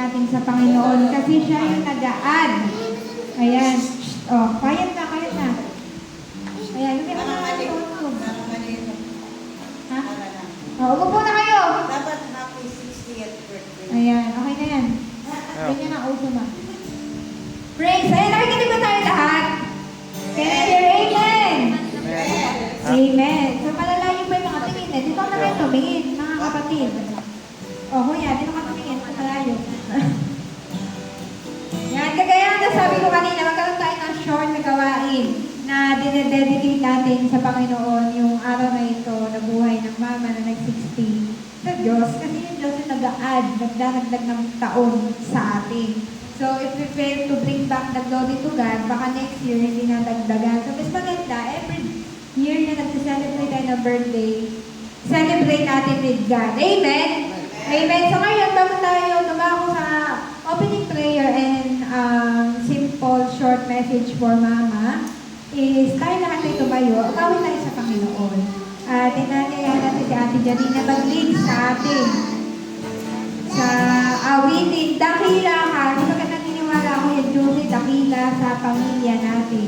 natin sa Panginoon kasi siya yung nag-a-add. Ayan. Oh, quiet na, quiet na. Ayan, lumika na natin. Ha? Oh, umupo na kayo. Dapat happy 60th birthday. Ayan, okay na yan. Ganyan ang uso na. Praise! Ayan, nakikinig ba tayo lahat? Can I hear amen? Amen. So, malalayo pa yung mga tingin eh. Dito na kayo tumingin, mga kapatid. Oh, kuya, dito ka tumingin. Malayo. Yan, kagaya na sabi ko kanina, magkaroon tayo ng short na gawain na dinededicate natin sa Panginoon yung araw na ito na buhay ng mama na nag-60 sa Diyos. Kasi yung Diyos yung nag-a-add, nagdadagdag ng taon sa atin. So, if we fail to bring back the glory to God, baka next year hindi na dagdagan. So, mas maganda, every year na nag-celebrate tayo ng birthday, celebrate natin with God. Amen? Amen. So, ngayon, bago tayo dumako sa opening prayer and simple short message for Mama, is tayo lahat ay tumayo, kawin tayo sa Panginoon. Tinanyayahan natin si Ate Janina mag-lead sa atin sa awitin, dakila ka. Kapag naniniwala ako yung Judy, dakila sa pamilya natin.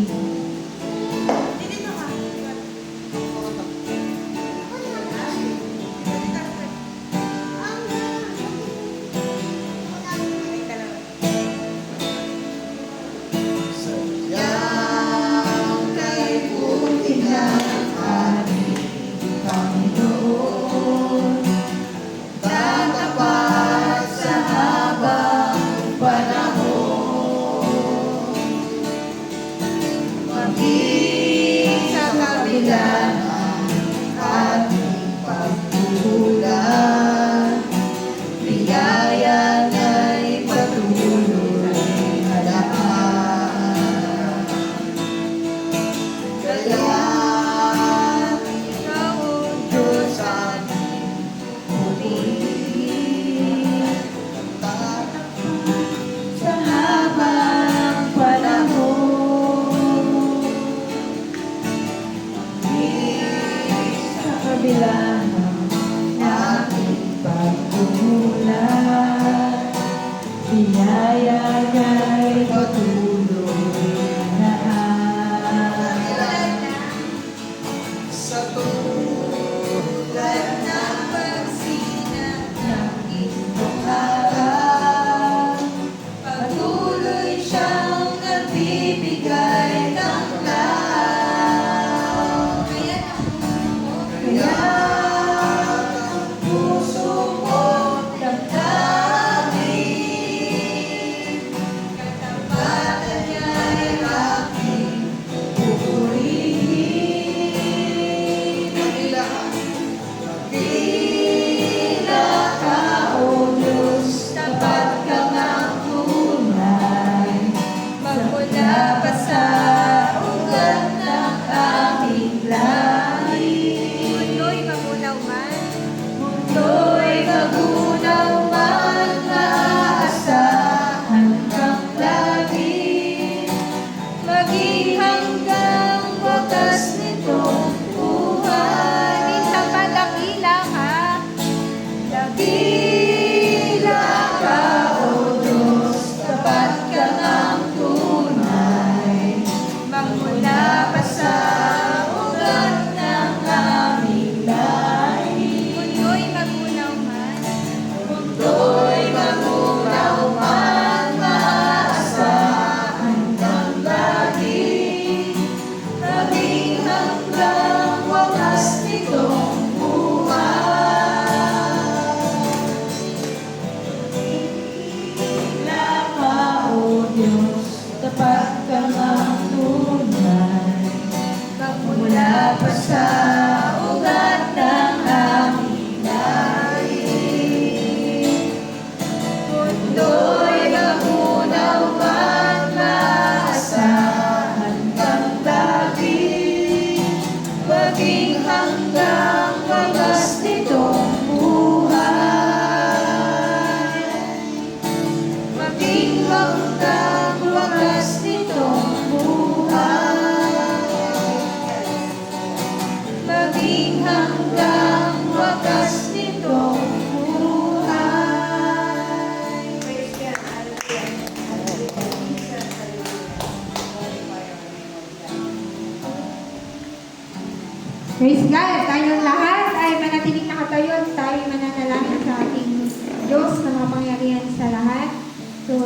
Praise God! Tayong lahat ay manatiling nakatayo at tayo mananalangin sa ating Diyos na mapangyarihan sa lahat. So,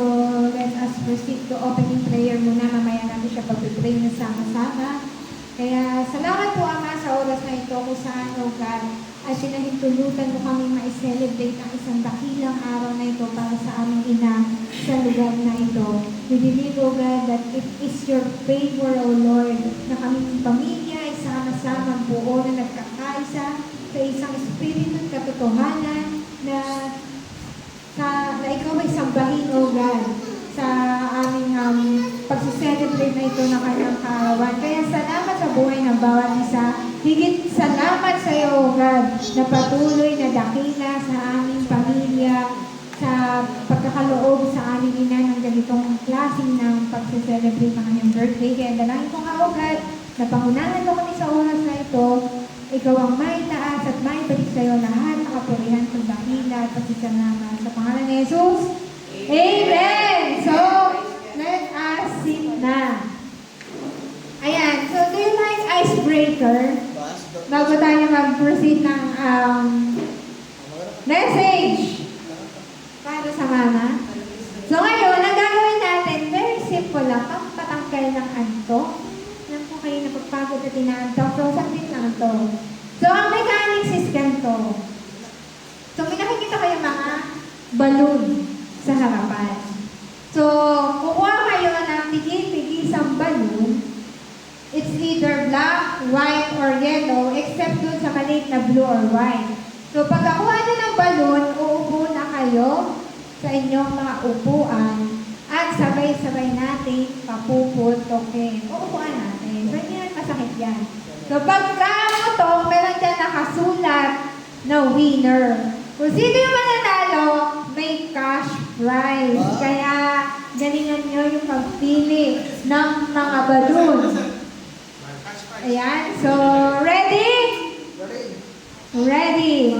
let us proceed to opening prayer muna. Mamaya natin siya pag-pray na sama-sama. Kaya, salamat po, Ama, sa oras na ito kung saan, O God, at sinahintulutan mo kami ma-celebrate ang isang dakilang araw na ito para sa aming ina sa lugar na ito. We believe, O God, that it is your favor, O Lord, na kaming pamilya ay sama-sama buo na nagkakaisa sa isang espiritu at katotohanan na ikaw ay sambahin, O God, sa aming pag-celebrate na ito ng kanyang kaarawan. Kaya salamat sa buhay ng bawat isa. Higit salamat sa iyo, O God, na patuloy na dakila sa aming pamilya, sa pagkakaloob sa aming ina ng ganitong klaseng ng pag-celebrate ng kanyang birthday. Kaya dalangin ko nga, O God, na pangunahan mo kami sa oras na ito. Ikaw ang may taas at may balik sa iyo lahat ng kapurihan ng dakila at pagsisanama. Sa pangalan ni Jesus, Amen! So, let us sit na. Ayan, so do you like icebreaker? Bago tayo mag-proceed ng message para sa mama. So ngayon, ang gagawin natin, very simple lang, patanggal ng antok. Alam ko kayo napagpagod at inaantok, so saglit lang to. So ang mechanics is ganito. So may nakikita kayo mga balloon sa harapan. So, kukuha kayo ng tigil-tigisang balloon. It's either black, white, or yellow, except dun sa maliit na blue or white. So, pagkakuha nyo ng balloon, uupo na kayo sa inyong mga upuan at sabay-sabay natin papuputokin. Uupuan natin. So, hindi na masakit yan. So, pagkamutok, meron dyan nakasulat na winner. Kung sino yung mananalo, may cash prize. Kaya, galingan nyo yung pagpili ng mga balloon. Ayan. So, ready? Ready.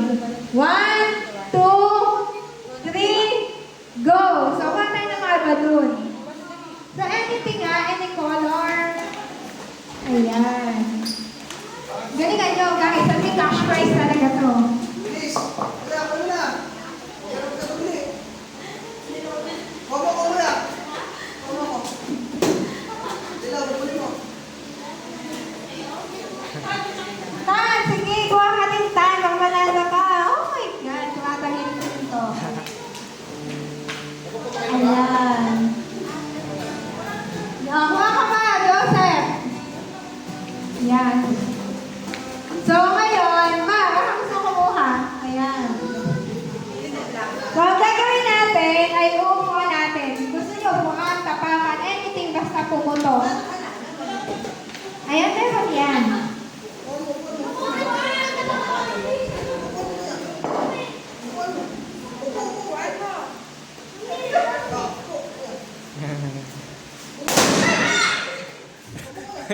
1, 2, 3, go! So, kuha tayo ng mga balloon. So, anything any color. Ayan. Galingan nyo, guys. May cash prize talaga to. Tan, sige, kuha ka din, Tan. Pag manalo ka. Oh my God, tumatangin ko ito. Ayan. Kuha ka pa, Joseph. Ayan. So, ngayon, baka gusto kumuha. Ayan. So, ang gagawin natin ay uupuan natin. Gusto nyo bukan, tapakan, anything basta pumuto. Ayan, meron yan.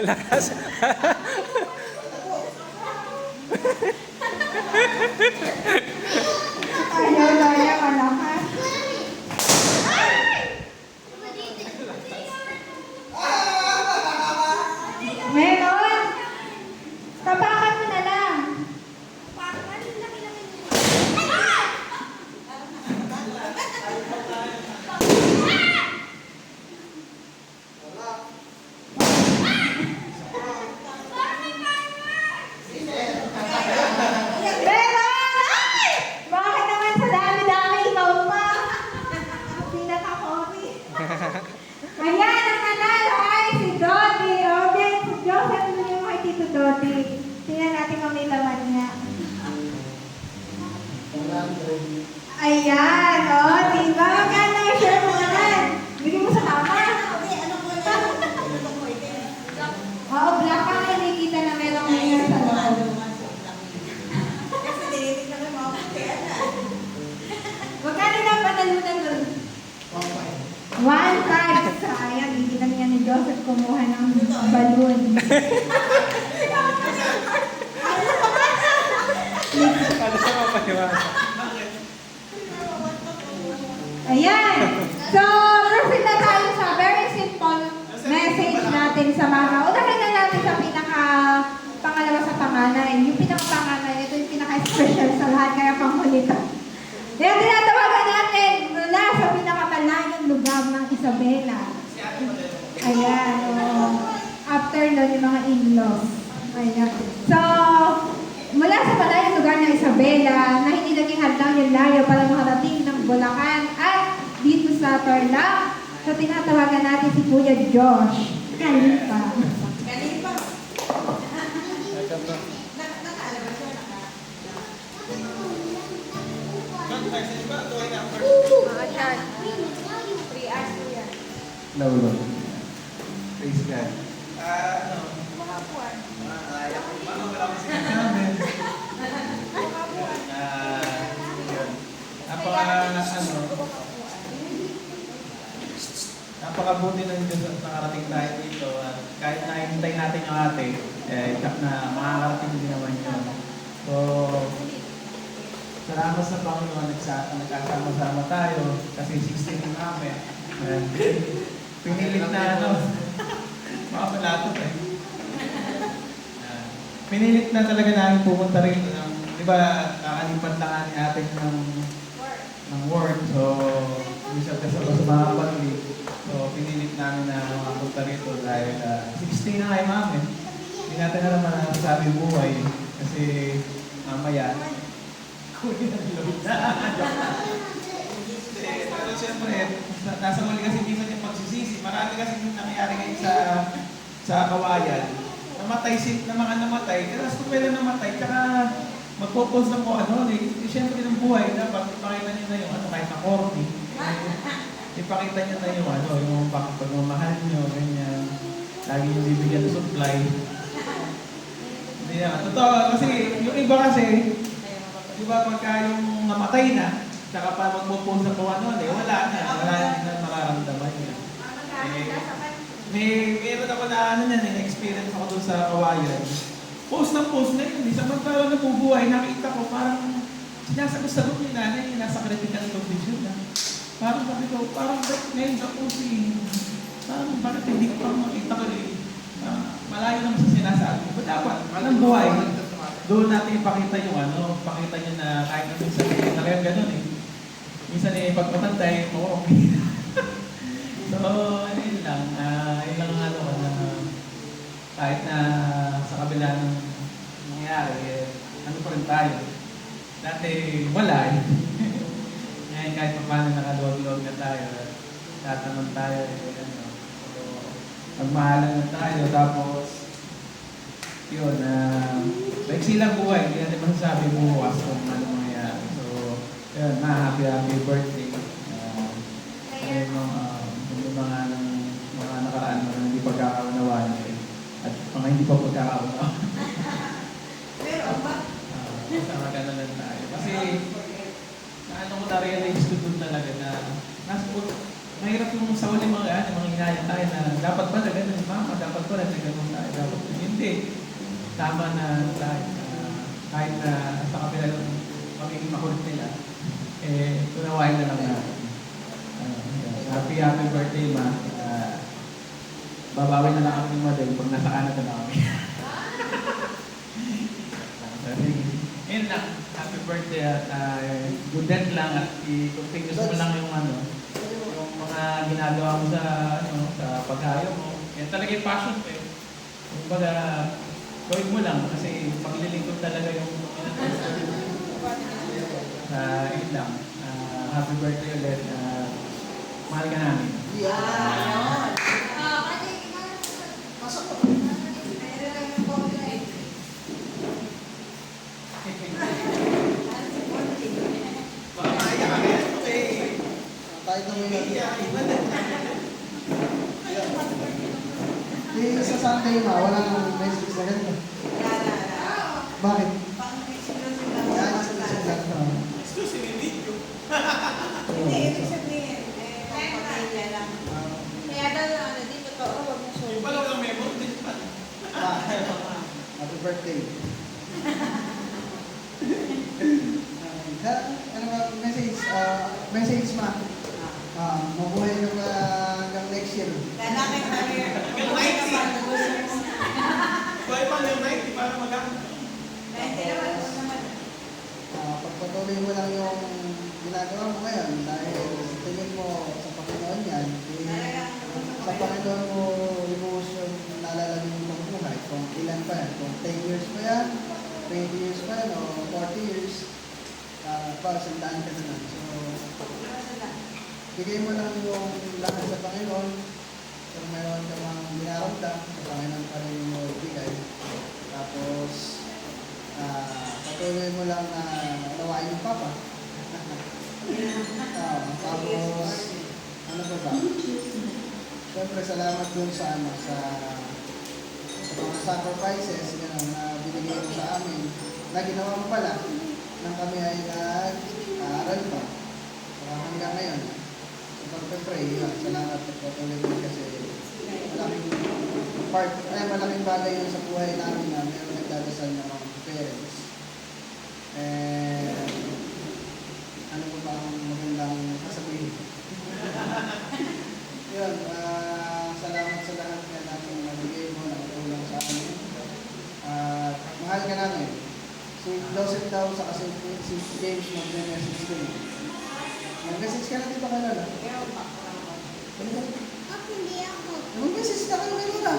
Lakas. Ayaw, malakas. Meron. Tapakan mo na lang. Meron! Ay! Bakit naman sa dami-dami ikaw pa? Pinaka-coffee. Ayan, ang nanalo ay si Dottie. O, then, si Joseph mo yung kay Tito Dottie. Tingnan natin kung may laman niya. Ayan, o, diba? Maganda yung share mo naman. Bigyan mo sa tama. Oo, black ka na nakikita na merong mayor sa loob. Magkano na panalunan nun? 1.5. Sayang, hindi lang yan ni Joseph kumuha ng balloon. Ano sa mapaniwala? Ayan. So, proceed na tayo sa very simple message natin sa mga. Unahin na natin sa pangalawa sa pangalan. panganay. Yung pinakapanganay, ito yung pinaka-special sa lahat, kaya panghuli to. Kaya tinatawagan natin mula sa pinakamalayong lugar ng Isabela. Ayan, oo. After nun, yung mga in-laws. Ayan. So, mula sa malayong lugar ng Isabela, na hindi naging hadlang yung layo para makarating ng Bulacan at dito sa Tarlac, so tinatawagan natin si Kuya Josh. Kalipa. Galing pa. Ito ba? Nakaalabas siya, Mga chan. 3 hours po yan. Lolo. Praise God. Makapuan. Napakabuti ng Diyos at nakarating tayo dito at kahit nakihintay natin yung ate, tsak na makakarating din naman yun. So, salamat sa Panginoon, nagkasama-sama tayo kasi 16 yung namin. Pinilit na makapalatot eh. Pinilit na talaga namin pumunta rin. Di ba, kakalipat lang ni ate ng work. So, minsan kasama sa mga pagli. So, pinilit namin na makapunta rito dahil 16 na kayo mami. Hindi natin alam na nasasabi buhay kasi mamaya kunin ang load na. Pero siyempre, nasa muli kasi minsan yung pagsisisi. Marami kasi nangyayari ngayon sa kawayan. Namatay na mga namatay. Kaya kung pwede namatay, tsaka magpo-post na po siyempre ng buhay, dapat ipakita nyo na yung kahit na corny. Ipakita nyo na yung pagmamahal nyo, ganyan. Lagi yung bibigyan ng supply. Hindi naman. Totoo, kasi yung iba kasi, di ba pagka yung namatay na, tsaka pa magpo-post na po wala na mararamdaman niya. Meron ako na experience ako doon sa kawayan. Post na yun. Samantala nabubuhay, nakita ko parang sinasagot-sagot ni nanay yung nasa critical condition na. Parang sabi ko, bakit ngayon sa pusi? Bakit hindi ko parang makita ko malayo naman sa sinasabi. But dapat, walang buhay. Doon natin ipakita yung pakita niya na kahit na minsan talagang ganun eh. Minsan pag matantay, okay. So, yun lang kahit na sa kabila ng nangyari, pa rin tayo. Dati wala eh. Ngayon kahit pa paano nakaluwag-luwag na tayo, tatanong tayo So, magmahalan na tayo, tapos yun, maiksi lang buhay, hindi natin masasabi bukas kung ano mangyayari. So, yun, happy birthday. Yung mga nakaraan na hindi pagkakaunawaan at mga hindi pa pagkakaunawaan. Pero ba? Sama ganun lang tayo. Kasi, na-realize ko doon talaga na mahirap yung sa uli mga inayang tayo na dapat ba na ganun, mama, dapat ba na ganun tayo, dapat hindi. Tama na tayo. Kahit na sa kapila ng magiging makulit nila, tunawain na lang natin. Happy birthday, ma. Babawi na lang kami model pag nasa Canada na kami. Yun lang. Happy birthday at good death lang at i-continuous mo lang yung yung mga ginagawa mo sa paghayo mo. Yan talaga yung passion ko eh. Kumbaga, gawin mo lang kasi paglilingkod talaga yung yun lang. Happy birthday ulit. Mahal ka namin. Yan. Baka maya ka yan. Okay. Tayo na muna. Sa Sunday wala nang message na ganito. Bakit? Yan, Excuse me, video. Hindi, ibig sabihin, pamilya lang. Kaya daw dito to, huwag mo Yung sulit. pala walang memo, din pa. Happy birthday. Ano ba, message ma. Mabuhay ka hanggang next year. Lalaki career. Hanggang 90. Buhay pa hanggang 90 para mag-anak. Pagpatuloy mo lang yung ginagawa mo ngayon dahil sa tingin mo sa Panginoon yan, sa Panginoon mo ibuhos yung nalalagay mo ng buhay. Kung ilan pa yan, kung 10 years pa yan, 20 years pa yan, o 40 years, sandaan ka na lang. So, bigay mo lang yung lahat sa Panginoon. Kung meron ka mga binaramdam, sa Panginoon pa rin mo ibigay. Tapos, patuloy mo lang na nawain yung Papa. Tapos, ano ba? Siyempre, salamat dun sa mga sacrifices na binigay mo sa amin, na ginawa mo pala nang kami ay nag-aaral pa. So, hanggang ngayon, so, pag-pray, salamat at patuloy mo kasi malaking bagay yun sa buhay namin na meron nagdadasal ng mga parents. And ano ba ba ang magandang sasabihin? Yun, salamat sa lahat na namin nabigay mo na tulong sa amin. Mahal ka namin. Si Joseph daw sa kasi si James mag-message ko. Mag-message ka na dito ka na. Hindi ako. Mag-message ka na kanina.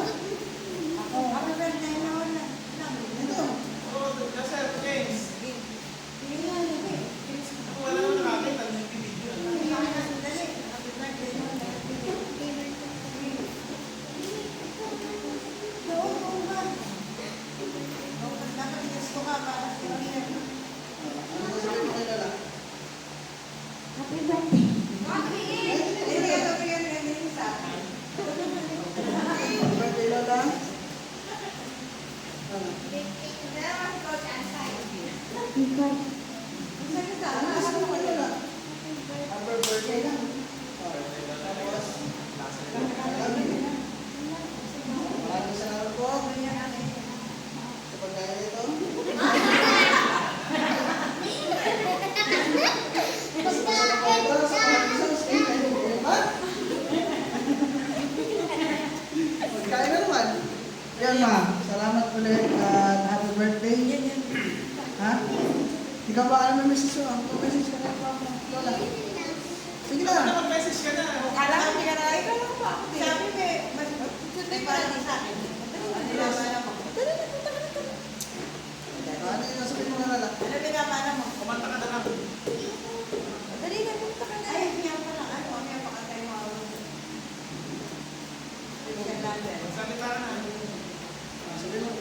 Happy birthday na wala. Ito. Sir James, wala naman nakakita ng video. Ano sasabihin mo kay Lola? Happy birthday. Happy birthday, Lola. Ano? Happy birthday. Ano sasabihin mo kay Lola? Happy birthday lang. Tapos, maraming salamat po sa pagkain nito. Pagkain na naman. Yan ma, salamat ulit at happy birthday. Ha? Ikaw ba ano may message mo? Message ka na pa Lola. Sige na. Mag-message ka na. Alam ko ka na, ikaw lang pa. Sabi mo, may parang sa akin. Ano yung nasabihin mo na Lola? Ano pinapana mo? Kumanta ka na lang. Dali na, punta ka na. Ay, niya pa lang. Ano niya pakatay mo ako? Magsalita ka na. Sabihin mo.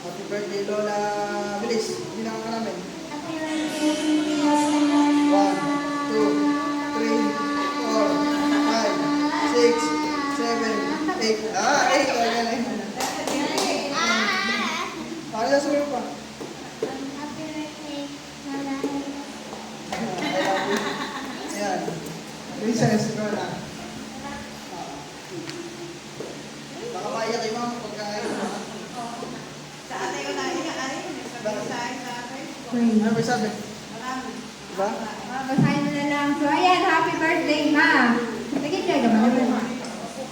Happy birthday Lola. Bilis, bilang ka namin. 1, 2, 3, 4, 5, 6, 7, 8. Ah, 8. Galing. Ano na sabihin mo pa? Ayan. Princess, Lola. Baka maiyak kayo mga pagkain. Sa ate ko na sabi sa akin sa ate. Pray. Ano ba sabi? Marami. Diba? Basahin mo na lang. So, ayan, happy birthday, ma'am. Nag-enjoy ka ba naman?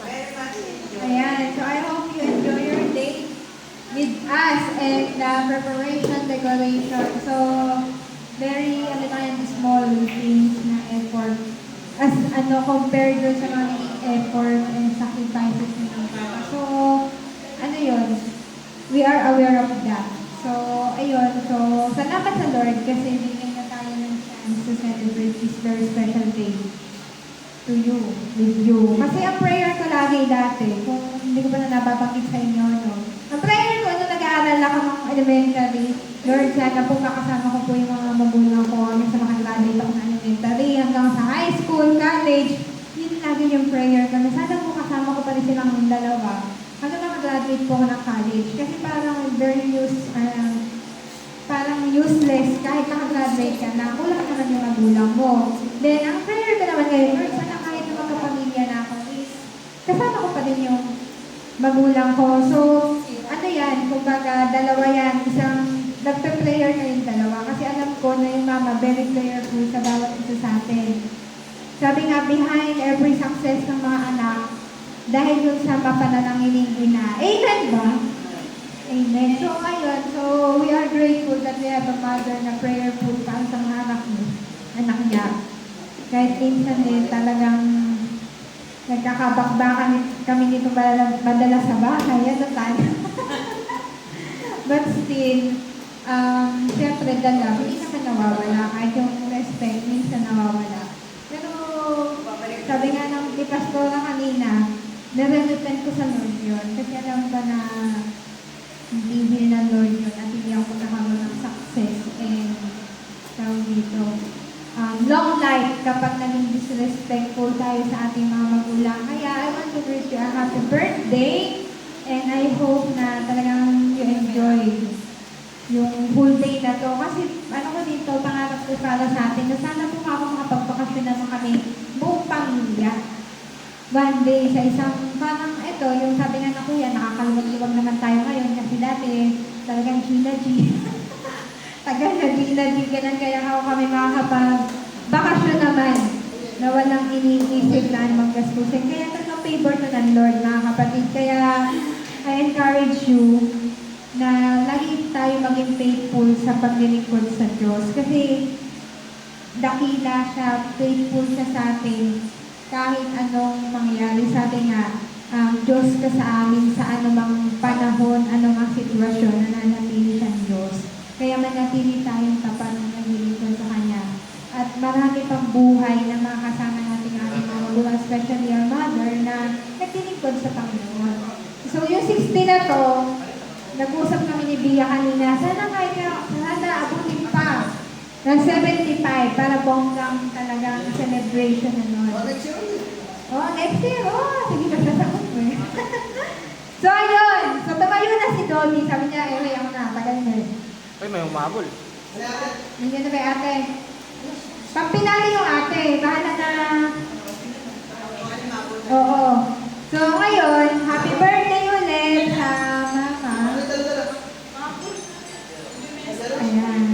Very much enjoy. Ayan, so I hope you enjoy your day with us and the preparation, decoration. So, very, small things na effort. As, compared doon sa mga effort and sacrifices ng Papa. So, yun, we are aware of that. So, ayun, so, salamat sa Lord kasi bigyan na tayo ng chance to celebrate this very special day to you, with you. Kasi ang prayer ko lagi dati, kung hindi ko pa na nababanggit sa inyo, no? Ang prayer ko, nung nag-aaral ako ng elementary, Lord, sana po makasama ko po yung mga magulang ko hanggang sa makagraduate ako ng elementary, hanggang sa high school, college. Yun lagi yung prayer ko, na sana po kasama ko pa rin silang dalawa. Hanggang makagraduate po ako ng college. Kasi parang parang useless kahit nakagraduate ka na, kulang naman yung magulang mo. Then, ang prayer ko naman ngayon, Lord, sana kahit na magkapamilya na ako, is kasama ko pa din yung magulang ko. So, kumbaga, dalawa yan, isang nagpe-prayer na yung dalawa. Kasi alam ko na yung mama, very prayerful sa bawat isa sa atin. Sabi nga, behind every success ng mga anak, dahil yun sa mapanalangin ina. Amen ba? Amen. So ayun, so we are grateful that we have a mother na prayerful pa sa mga anak niya. Kahit minsan talagang nagkakabakbakan kami nito madalas sa bahay, ano tayo. But still, siyempre dala, hindi naman nawawala. Kahit yung respect, minsan nawawala. Pero, sabi nga ng ni Pastora kanina, nare-repent ko sa Lord yun. Kasi alam ko na hindi ng Lord yun at hindi ako nakaroon ng success and tawag dito. Long life kapag naging disrespectful tayo sa ating mga magulang. Kaya I want to wish you a happy birthday and I hope na talagang you enjoy yung whole day na to. Kasi ano ko dito, pangarap ko para sa atin na sana po ako makapagbakasyon naman kami buong pamilya. One day sa isang, parang ito, yung sabi nga na kuya, nakakaluwag-luwag naman tayo ngayon kasi dati talagang G. Tagal na G, ganun kaya ako kami makakapag-bakasyon naman na walang iniisip na anumang gastusin. Kaya talagang favor to ng Lord, mga kapatid. Kaya I encourage you na lagi tayo maging faithful sa paglilingkod sa Diyos. Kasi dakila siya, faithful siya sa atin. Kahit anong mangyari sa atin nga, Diyos ka sa amin sa anumang panahon, anumang sitwasyon, nananatili siyang Diyos. Kaya manatili tayong tapat ng naglilingkod sa Kanya. At marami pang buhay na makakasama natin ang ating mga magulang, especially our mother, na naglilingkod sa Panginoon. So yung 60 na to, nag-usap kami ni Bia kanina, sana abutin pa ng 75 para bonggang talagang celebration na nun. Next year ulit. Next year. Sige, magsasagot mo eh. So, ayun. So, tumayo na si Dolly. Sabi niya, ako na, tagal na eh. Ay, may umabol. Nandiyan na ba yung ate? Pampinali yung ate. Bahala na. Oo. So, ngayon, happy birthday ulit sa mama. Ayan.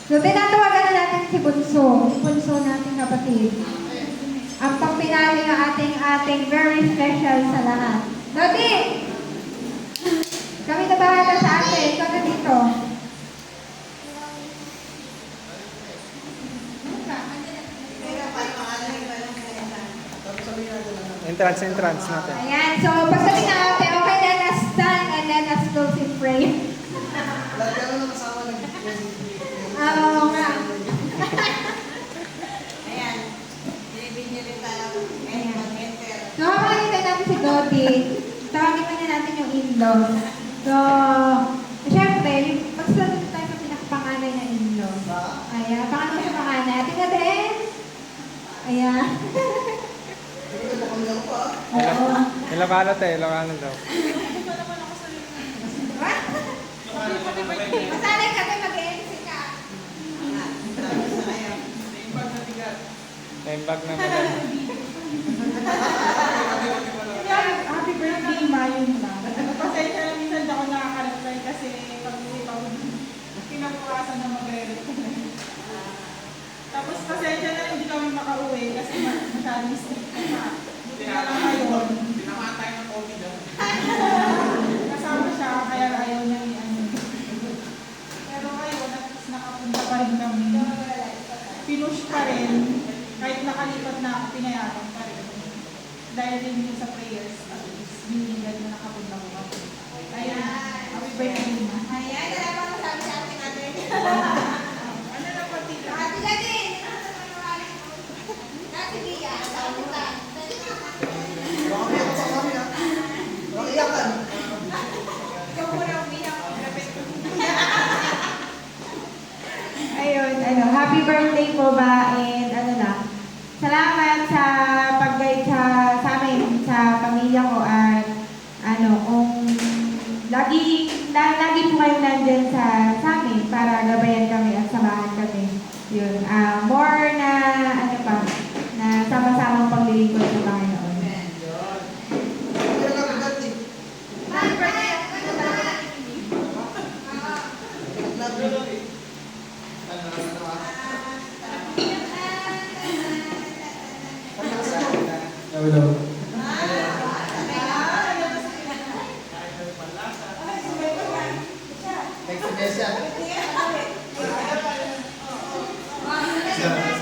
So, tinatawagan na natin si Bunso. Si Bunso natin kapatid. Ang pampinali ng ating very special sa lahat. Dodi! Kami na bahala sa ate. Ikaw na dito. Entrance natin. Ayan. So, pagsabi na ate, okay, let us stand and let us close in prayer. Lagi ako nang kasama ng Oo nga. Ayan. Binibigyan rin tayo. Ayan. Mag-enter. So, habang hinintay natin si Dodi, tawagin muna natin yung in-laws. So, syempre, magsasabi tayo sa pinakapanganay na in-laws. Ayan, panganay sa panganay. Ate nga din. Ayan. Oo. Ilocano tayo, Ilocano daw. Masanay ka tayo mag-e-MC ka. May bag na madam. Happy birthday, Mayong lang. Pasensya na minsan ako nakaka-reply kasi pag-uwi ako, pinabukasan na magre-reply. Tapos pasensya na hindi kami makauwi kasi masyadong strict na. Buti na lang ngayon. Tinamaan tayo ng COVID. Kasama siya kaya ayaw niya i-ano. Pero ngayon, at least nakapunta pa rin kami. Pinush pa rin. Kahit nakalipat na ako, pinayagan pa rin. Dahil din sa prayers, at least binigyan na nakapunta ko kami. Ayan, happy birthday na. Ayan, wala pa masabi sa ating ate. Ano na po, tita? Ate Daddy! Ate Bia, sabi ka. Wakiyak pa kami ha. Wakiyakan. Ikaw muna umiyak ko. Ayun, happy birthday po ba? And salamat sa pag-guide sa amin, sa pamilya ko at kung lagi po kayo nandyan sa amin para gabayan kami at samahan kami. Yun, more na na sama-samang paglilingkod sa Panginoon. Pero nakagat eh. Happy birthday! Hello.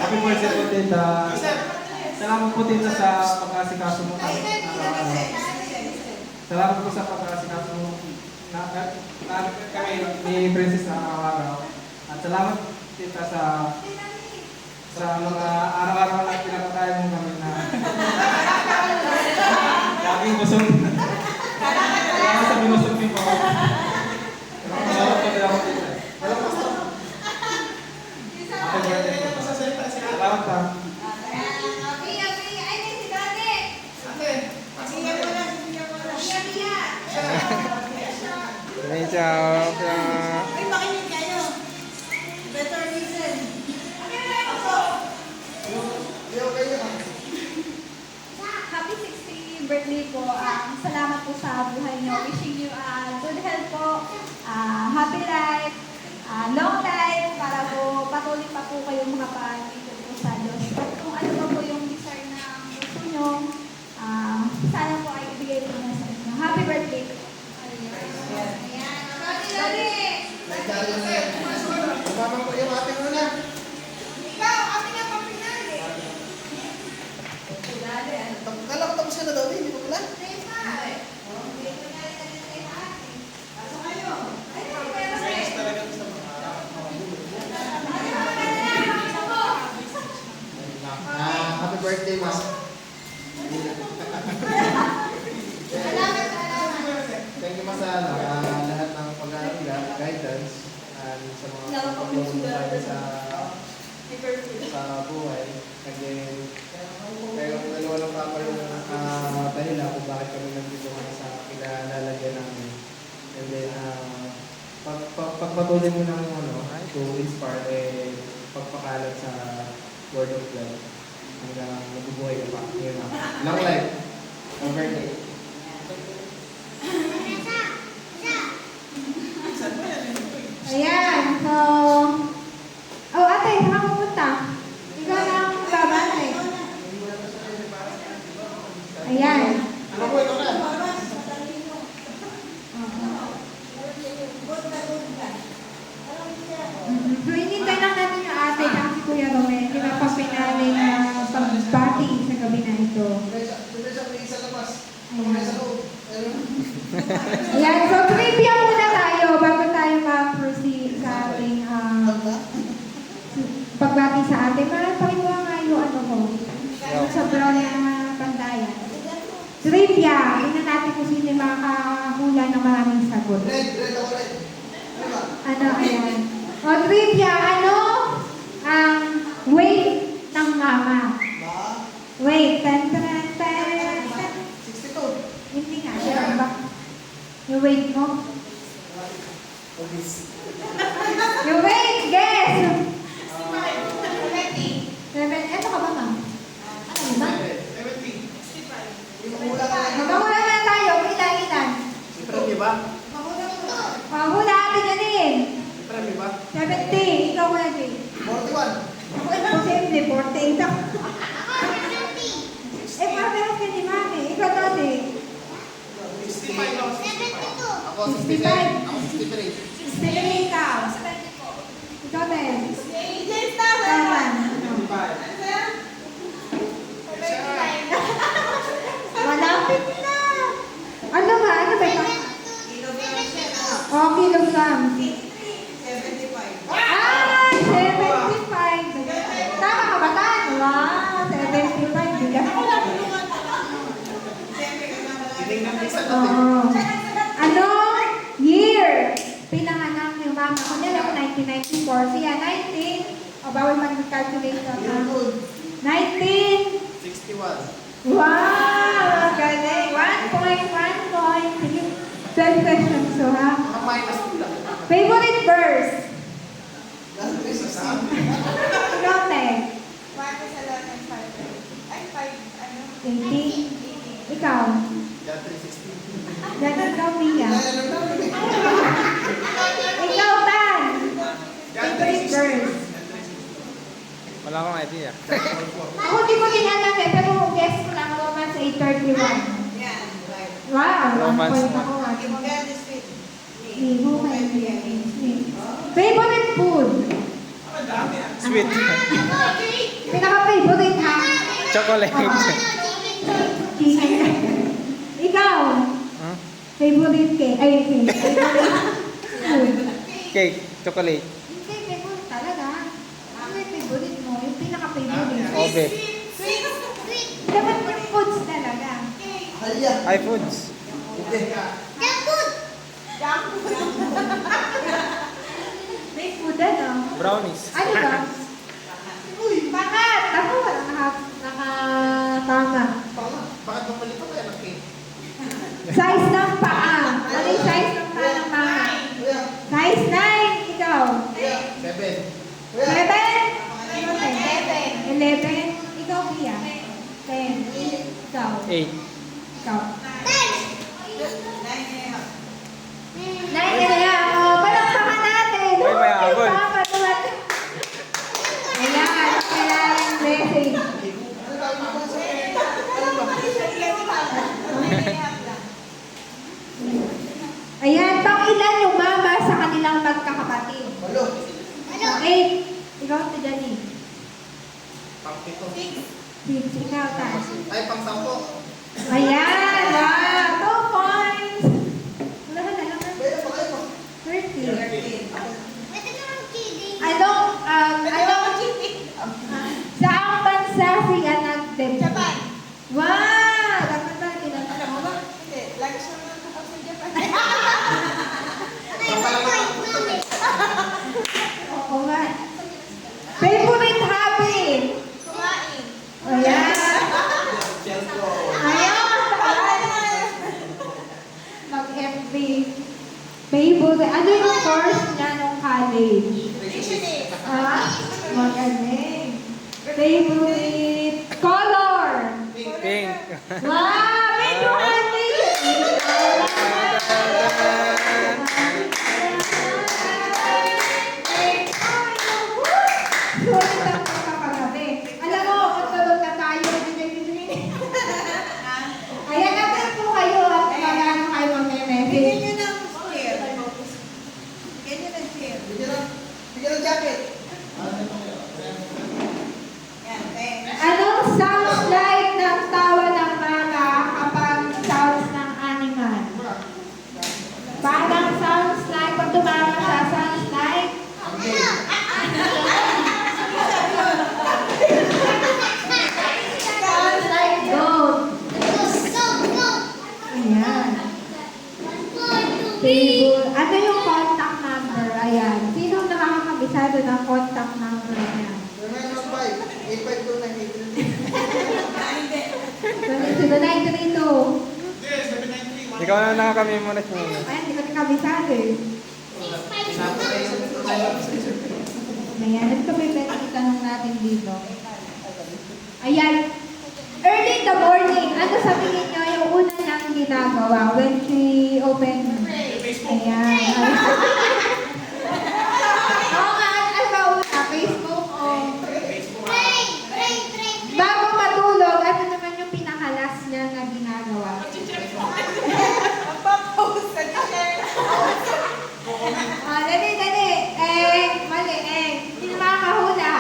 Happy birthday po, tita. Salamat po, tita, sa pagkasikaso mo. Salamat po sa pagkasikaso mo. Kami ni Princess na araw-araw. At salamat, tita, sa mga araw-araw na pinapatayan mo kami na laging busog. Salamat sa binusog niyo po. Salamat po, tita. Happy birthday po. Salamat pa. May ciao. Ay, makinig kayo. Better listen. Happy 60th birthday po. Salamat po sa buhay niyo. Wishing you good health po, happy life, long life, para po patuloy pa po kayong mga pag-ibig po sa Diyos. At kung ano pa po yung desire na gusto niyo, sana po ay ibigay po na sa inyo. Happy birthday po. Mama po yung ating una. Kala ko tapos ka na daw, hindi ko pala. Happy birthday, Mas. Thank you, Mas, sa lahat ng pag-aaral, guidance, and sa mga pagpapulong tayo sa buhay. And then, kayong dalawa lang papa yung dahilan kung bakit kami nandito ngayon sa pinalalagyan namin. And then, pagpatuloy mo ng to inspire, pagpakalat sa Word of God hanggang mabubuhay ka pa. Yun na. Long life. Long birthday. Ayan, so... Oh, ate, saan ka pupunta? Ikaw na ang babanay. Ayan. Ano po ito na? So, inintay lang natin yung ate ng si Kuya Romel. Di ba pag-pinali na pagbati sa gabi na ito. Ayan, so trivia muna tayo bago tayo ma-proceed sa ating pagbati sa atin. Pakinuha nga yung ano ko. Sa brown na pantayan. Trivia. Tingnan natin kung sino yung makakahula ng maraming sagot. Ano, ayan. O, trivia. Ano ang weight ng mama? Weight. Tan, tan, tan, tan. 62. Hindi nga. Sure ba? Yung weight mo? Yung weight. Guess. 7. Eto ka ba, ma'am? Ano ba? 70. Magkahula na tayo. Ilan? Premyo ba? Hula atin yan eh. Premyo ba? 70. Ikaw wala, Jay. 41. Posible, 48 ako. Eh, parehas ka ni Mami. Ikaw dati. 65 lang. Ako 67. Ako 63. 63 ikaw. Ikaw din. Tama. Malapit na. Ano ba? Ano ba ito? Oh, kilograms. 75. Ah, 75. Tama ka ba, Tan? Wow, 75. Bigat. Oo. Ano? Year. Pinanganak ni mama ko nila ko 1994. Siya 19. O, bawal mag-calculation. 19. 61. Wow! Galing. 1 point. Sige. 12 questions. So, ha? Mga minus lang. Favorite verse? Last 316. Ikaw, Tek. 18. Ikaw. Yan 316. Ganun daw, Mia. Ikaw, Tan. Favorite verse? Wala akong idea. Ako di ko din alam eh, pero guess ko lang Romans 8:31. Yan, right. Wow, Romans 1 point ako. Okay, maganda sweet. Liho kayo. Favorite food? Ang dami ah. Sweet. Pinaka-favorite ha? Chocolate. Chicken. Ikaw, Huh? favorite cake. Ay, cake. Favorite food. Cake. Chocolate. Hindi, favorite talaga. Ano yung favorite mo? Yung pinaka-favorite. Obe. Dapat yung foods talaga. Halya. iFoods. Hindi. May food ano? Brownies. Ano ba? Uy, bakit? Ako wala nakatama. Bakit bumalik pa kaya ng cake? Size ng paa. Ano yung size ng paa ng mama? Kuya. Size 9. Ikaw? 7. 7? Ano 10? 11? Ikaw, Pia? 10. Ikaw? 8. Ikaw? 9 na yan. O, palakpakan natin. Uy, may habol. Papa, dumating. Ayan, kailangan blessing. Ano tawag mo ba sa... Ano ba? Ayan, pang-ilan yung mama sa kanilang magkakapatid? 8. 8. Ikaw, si Dani. Pang-pito. 6. Ikaw, Tas. Ay, pang-sampo. Ayan, wow. 2 points. Wala ka na lang. Kaya pa kayo mo. 30. Anong, saang bansa siya nag-debut? Japan. Wow! Dapat na tinatanong mo ba? Hindi, lagi siya nakakapag sa Japan. Oo nga. Favorite hobby? Kumain. Ayan. Ayan. Mag-FB. Favorite. Ano yung course niya nung college? Nutritionist. Ah, magaling. Favorite color? Pink. Wow! Medyo kami! Sulit ang kapagabi. Alam mo, patulog na tayo. Ayan, natin po kayo at magano kayo Bigyan mag-message. nyo ng chair. Bigyan nyo ng chair. Bigyan ng jacket. Yan, Anong sounds like ng tawa ng mama kapag sounds ng animal? Parang sounds like, pag tumawa siya, sounds like? Sounds like goat. Ayan. Table. Ano yung contact number? Ayan. Sino nakakabisado ng contact number niya? Remember ng 5. 85298. Sino na ito dito? Yes, 793. Ikaw na nakaka-memorize mo. Ayan, hindi ko nakabisado eh. Ayan, ito may tanong natin dito. Ayan. Early in the morning, ano sa tingin nyo yung una niyang ginagawa when she open? Ayan. Oo nga, ano ba una? Facebook o? Bago matulog, ano naman yung pinakalas niya na ginagawa? Magpapost sa chair. Dali. Mali. Hindi na makakahula.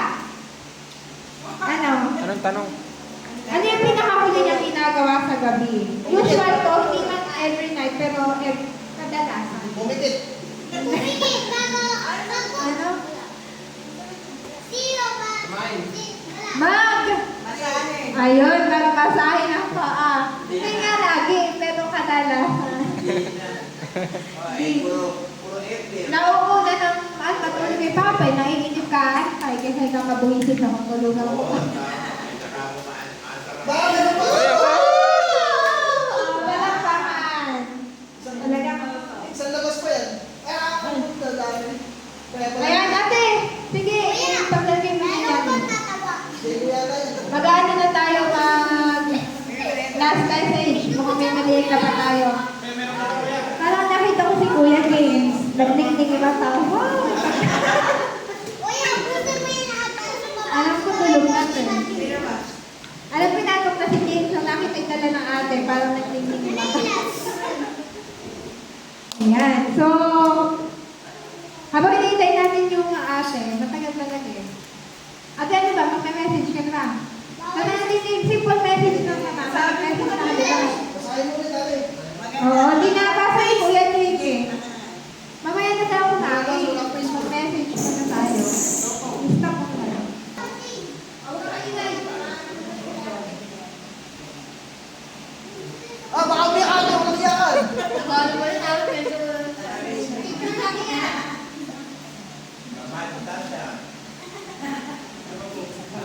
Ano? Anong tanong? Ano yung pinakahuli niyang ginagawa sa gabi? Usual to, hindi man every night, pero kadalasan. Bumikit. Ano? Kumain. Masahe. Ayun, magmasahe ng paa. Hindi nga lagi, pero kadalasan. Puro airplane. Nauuna ng matulog kay Papa, naiinip ka, ay kasi ka mabuhisit na matulugan mo. Bakit ano ba? Palakpakan. Talagang Isang labas pa yan. Ang dami. ayan, ate. Sige, paglagay mo yan. Sige yata yan. Mag-ano na tayo mag last message. Mukhang may maliit na pa tayo. Parang nakita ko si Kuya James. Nagning-ning iba tao. Wow! Alam ko tulog na to. Alam ko natok na si James na nakita yung dala ng ate. Parang nagning-ning iba tao. Ayan. So, habang hinihintay natin yung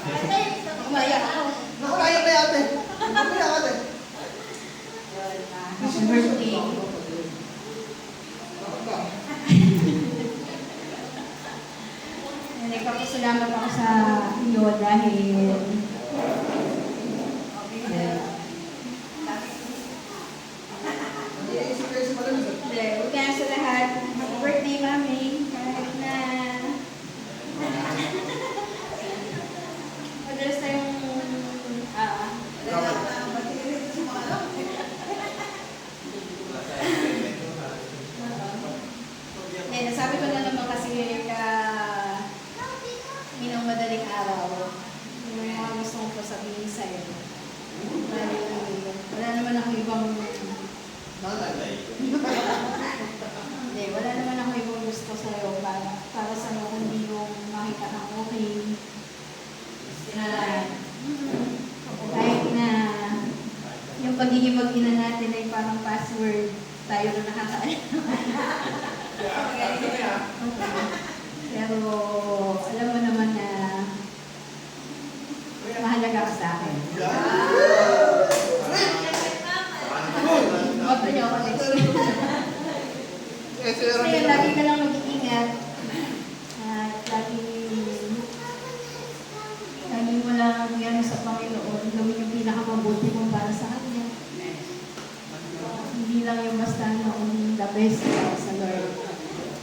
Umayak ako. Naku, kaya kay ate. Kaya ate. Happy birthday. Nagpapasalamat ako sa iyo dahil Nag-iisip kayo sa malamig. huwag kaya sa lahat. Happy birthday, Mami. Kahit na madalas tayong nasabi ko na naman kasi inang madaling araw yung mga gusto kong pasabihin sa'yo. Wala naman ako ibang Nanay. hindi, wala naman ako ibang gusto sa'yo para sa'yo kundi yung makita kang okay. Kahit na yung pagiging mag-ina natin ay parang password tayo na nakakaalam. Pero alam mo naman na mahalaga ka sa akin. Huwag na niyo ako next week. Kasi lagi ka lang mag-iingat. At lagi mo lang yan sa Panginoon. Gawin yung pinakamabuti mo para sa Kanya. Hindi lang yung basta yung the best para sa Lord.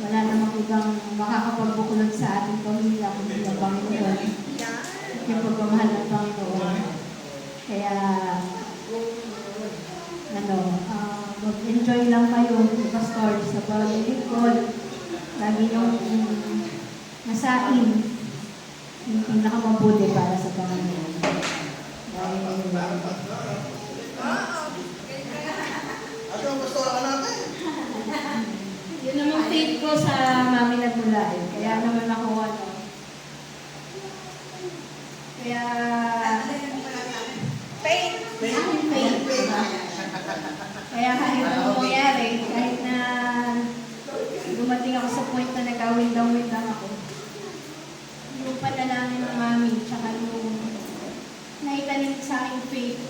Wala namang ibang makakapagbukulod sa ating pamilya kundi ang Panginoon. At yung pagmamahal ng Panginoon. Kaya, mag-enjoy lang kayo, Pastor, sa paglilingkod. Lagi yung nasain yung pinakamabuti para sa Panginoon. Dahil, Ate, ang gusto ka natin. yun naman faith ko sa Mami Nagmula eh. Kaya naman ako kaya Faith. aking faith. Kaya kahit anong mangyari, kahit na dumating ako sa point na nagkawindang-windang ako, yung panalangin ng Mami, tsaka yung naitanim sa aking faith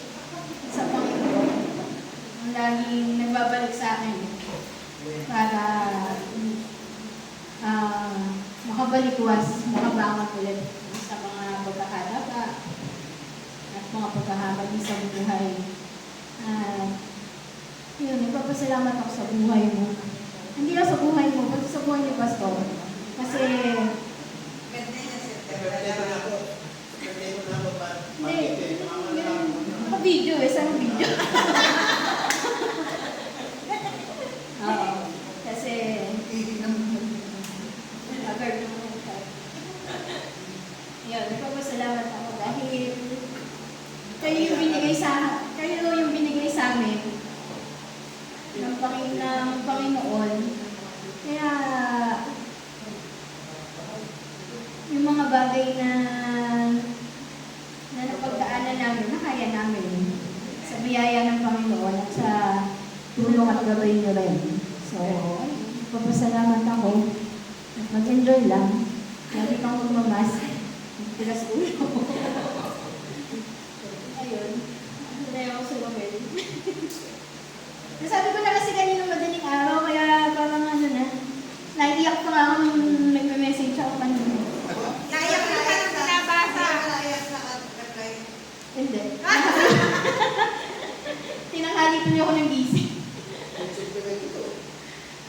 sa Panginoon, ang laging nagbabalik sa akin para makabalikwas, makabangon ulit sa mga pagkakadapa at mga pagkahamali sa buhay. Yun, nagpapasalamat ako sa buhay mo. Hindi lang sa buhay mo, pati sa buhay ni Pastor. Kasi, naka-video eh, saan ang video? Oo. Kasi, yun, nagpapasalamat ako dahil kayo yung binigay sa amin ng Panginoon. Kaya, yung mga bagay na napagdaanan namin, nakaya namin sa biyaya ng Panginoon at sa tulong at gabay niyo rin. So, papasalamat ako at mag-enjoy lang. Lagi kang magmamas. Tigas ulo. Ayun. Sanay ako sa Robel. Nasabi ko na kasi kanina madaling araw, kaya parang naiiyak pa nga ako nung nagme-message ako kanina. Naiyak na ka nung binabasa. Hindi. Tinanghali ko niyo ako ng gising.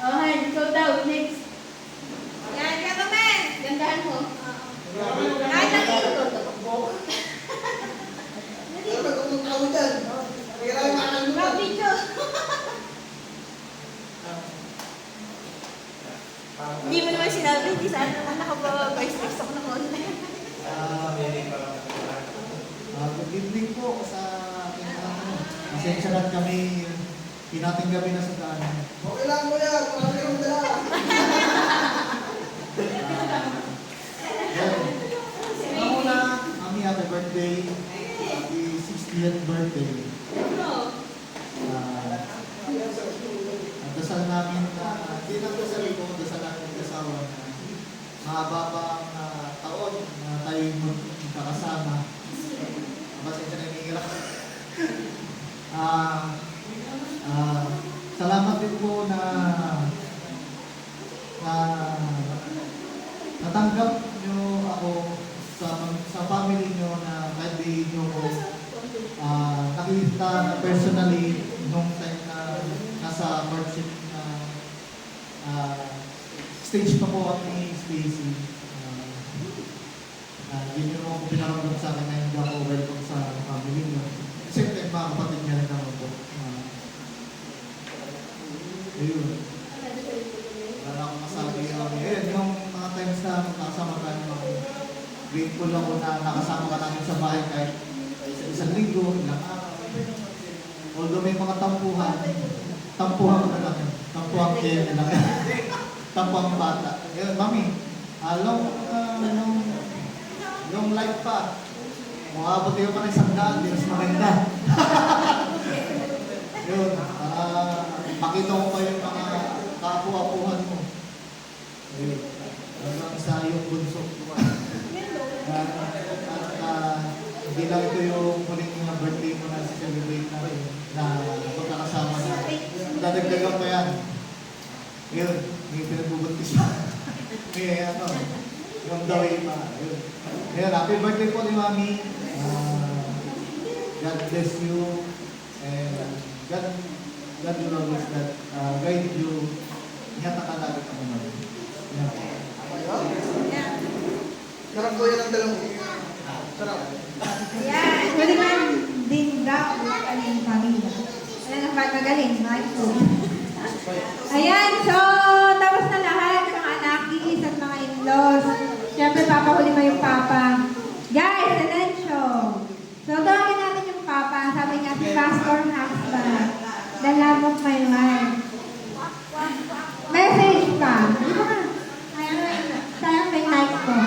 Oh, hi. Ikaw daw. Next. Yan, gentlemen. Gandahan mo. Ay, nag-iikot. Ano ba kung tawag dyan? Kaya yung makakalimutan. Rock video. Hindi mo naman sinabi, hindi sana naman nakabawa-voice text ako ng online. Good evening po sa ating pasensya lang kami tinatinggabi na sa daan. Okay lang mo yan. Marami kang dala. Una, kami happy birthday. Happy 60th birthday. Ang dasal namin hindi lang dasal ko, dasal namin kasawa na mahaba pang taon na tayo magkakasama personally, nung time na nasa courtship na stage pa po kami ni Stacy, yun yung mga pinaramdam sa akin na hindi ako welcome sa family niyo. Same time, mga kapatid niya rin naman po. Ayun. Wala na akong masabi. Ayun, yung mga times na nakasama tayo, grateful ako na nakasama ka namin sa bahay kahit isang linggo, ilang araw. Although may mga tampuhan na lang. Tampuhan kayo na lang. Tampuhan bata. Ayun, mami, long life pa. Makabot kayo pa ng 100, di mas maganda. Yun, makita ko pa yung mga kapu-apuhan mo. Ayun, hanggang sa yung bunso. Hindi lang ito yung muling birthday mo na celebrate natin na magkakasama na. Dadagdagan pa yan. Yun, may pinagbubuntis pa. May yung daway pa. Yun. Ayun, happy birthday po ni Mami. God bless you. And God will always guide you. Ingatan ka lagi ka naman. Sarap ko yun ang dalawang. Sarap. Ayan, kulingan din daw ang iyong pamilya. Ayan ang magaling, mindful. Ayan, so tapos na lahat ng anakis at mga in-laws. Siyempre, papahuli mo yung papa. Guys, silensyo. So, tawagin natin yung papa. Sabi niya, si Pastor Husband. The love of my life. Message pa. Di ba ka? Sayang may like ko.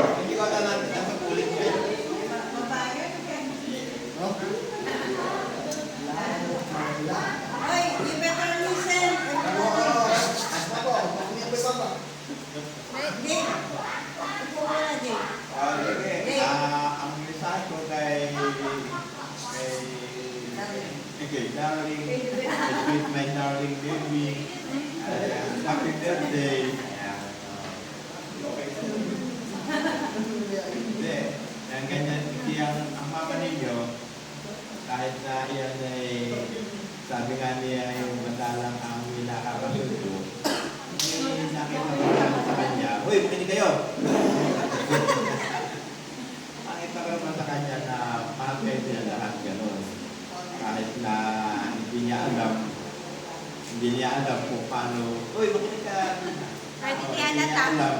Hindi ko alam natin nasa kulit kayo. Oy, you better listen. Jay, upo ka na, Jay. Ang mensahe ko kay darling, with my darling baby, happy birthday. Hindi, ang ganyan, ang mama ninyo, kahit na iyan ay, sabi nga niya yung madalang ang minakakasundo, hindi nakita ko naman sa kanya, uy, pwede kayo! Nakita ko naman sa kanya na mahal kayo sila lahat gano'n. Kahit na hindi niya alam kung paano, uy, makinig ka! Kahit hindi niya halata. alam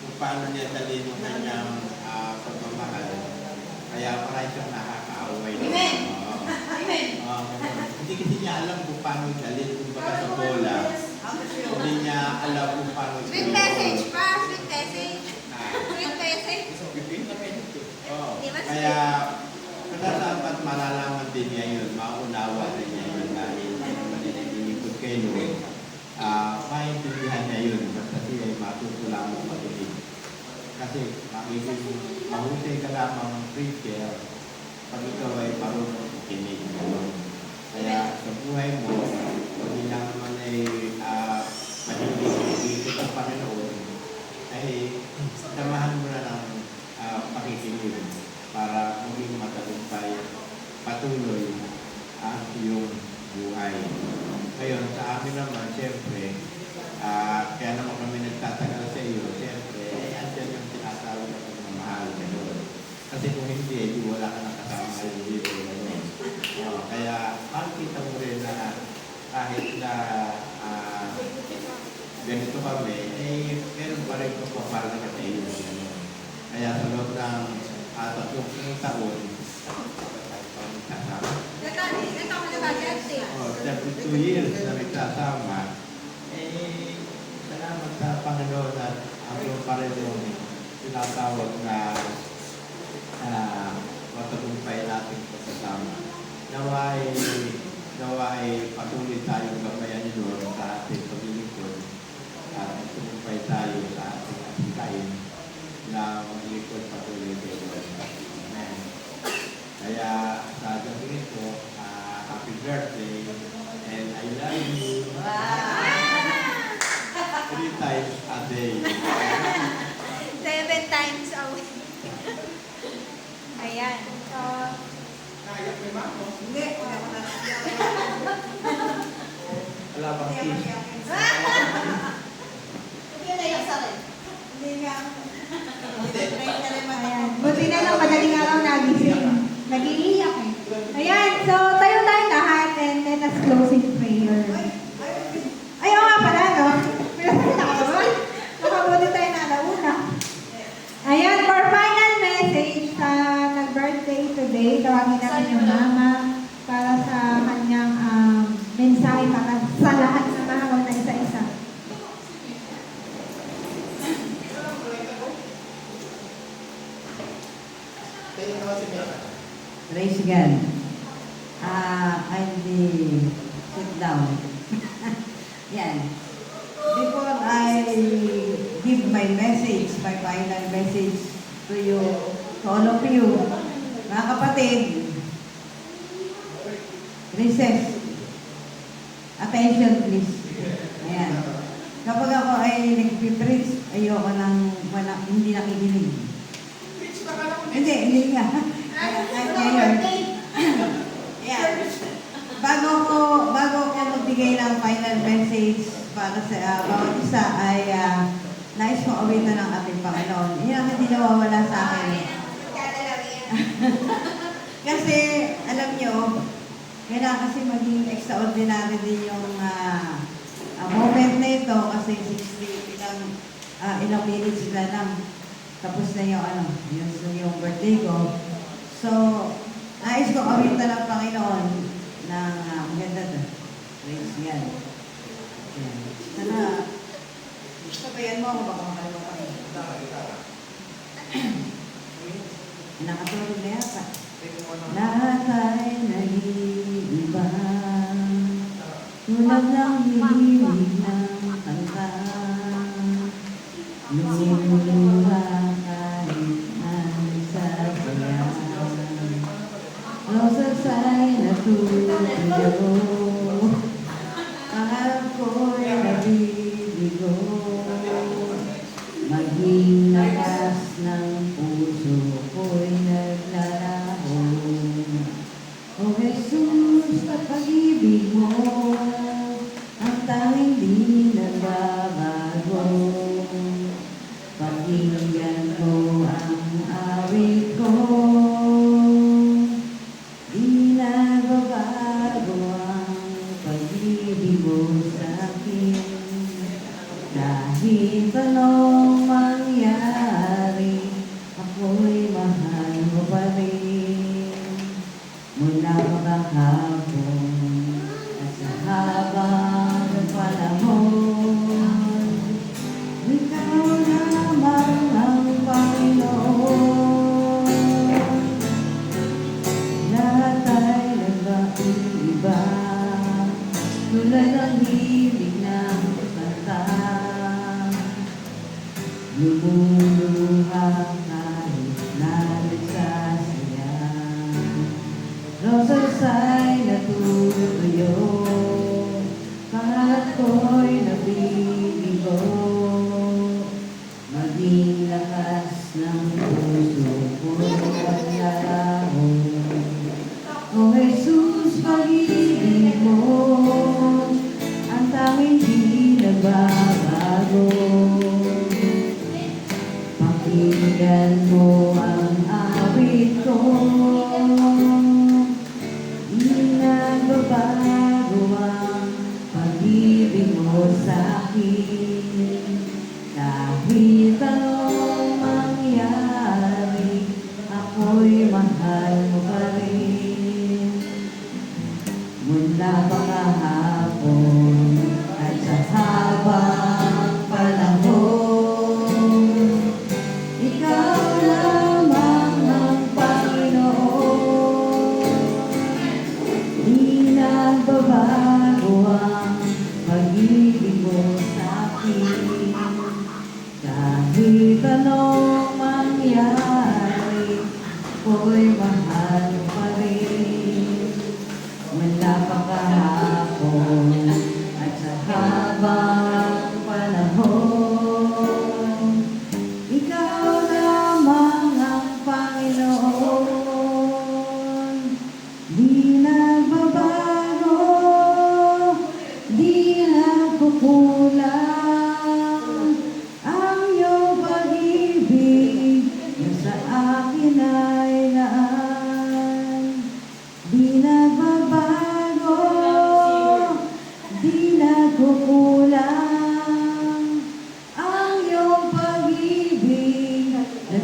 kung paano niya dalhin yung kanyang pagmamahal. Kaya parang siyang nakakaaway. Amen! Amen! Hindi kasi niya alam kung paano dalhin kung baka sa bola. Hindi niya alam kung paano sa Sweet message pa, sweet message. Sweet message. Oo. Di ba, Kaya dapat malalaman din niya yun, maunawa din niya yun dahil maninikot kayo. Maintindihan niya yun, basta siya ay matutulang mo pag-ibig. Kasi mahusay ka lamang preacher pag ikaw ay marunong ikinig. Kaya sa buhay mo, hindi lang naman ay maninikot ang Panginoon, ay samahan mo na ng pakikinig para maging matagumpay patuloy ang iyong buhay. Ngayon, sa amin naman, siyempre, kaya naman kami nagtatagal sa iyo, siyempre, andyan yung tinatawag na pagmamahal. Kasi kung hindi, wala ka nang kasama ngayon dito. Kaya, makikita mo rin na kahit na ganito kami, meron pa rin pagpapala na sa iyo. Kaya sa loob ng 30 taon, kasama. 32 years na nagsasama, salamat sa Panginoon at ang pareho tinatawag na matagumpay natin pagsasama. Naway patuloy tayong gabayan ni Lord sa ating paglilingkod at matagumpay tayo sa ating atikain na maglingkod patuloy kay Lord. Amen. Kaya sa gabi ito, happy birthday and I love you 3 times a day. 7 times a week. Ayan. So, Naiyak ni Mamo. Hindi, wala ko na. Wala bang Hindi ako kiss? iyakin. Hindi naiyak sa akin. Hindi nga. Hindi. Ayan. Buti na lang madaling araw nagising. Nag-iiyak eh. Ayan, so tayo tayo lahat and let us close in prayer. Ayaw nga pala, no? Pinasakita ka ba? Nakabuti tayo na alauna. Ayan, for final message sa nag-birthday today, tawagin natin yung mama para sa kanyang mensahe para sa lahat na mahawag na isa-isa. Praise God. Kindly sit down. Yan. Before I give my message, my final message to you, to all of you, mga kapatid, recess. Attention please. Ayan. Kapag ako ay nag-preach, ayoko nang hindi nakikinig. Bitch na ka lang. Hindi nga. Ngayon. Yeah. Bago ko magbigay ng final message para sa bawat isa ay nais ko awitan ng ating Panginoon. Yan ang hindi nawawala sa akin. Kasi, alam nyo, kailangan kasi maging extraordinary din yung moment na ito kasi 60 ilang minutes na lang. Tapos na yung birthday ko. So, nais ko awitan ng Panginoon ng maganda na. Praise God. Yan. Sana, sabayan mo ako baka makalimutan ko. Nakatulog na yata. Lahat ay nag-iiba. Tulad ng hilig ng kanta. Lumuluha kahit nagsasaya. Rosas ay natutuyo. Pangarap ko'y nabibigo. Maging lakas ng puso ko'y naglalaho. O Jesus, sa pag-ibig mo, ang tanging di nagbabago. Pakinggan mo ang awit ko. Di nagbabago ang pag-ibig mo sa akin. Kahit anong mangyari, ako'y mahal mo pa rin. Mula makahapon at sa habang panahon, ikaw lamang ang Panginoon. Lahat ay nag-iiba, tulad ng himig ng kanta. Lumuluha kahit nagsasaya. Rosas ay natutuyo, pangarap ko'y nabibigo. Maging lakas ng puso ko'y naglalaho. O Jesus, pag-ibig mo, ang tanging di nagbabago. Pakinggan mo ang awit ko. Di nagbabago ang pag-ibig mo sa akin. Kahit anong mangyari, ako'y mahal mo pa rin. Mula pa kahapon at sa habang panahon, ikaw lamang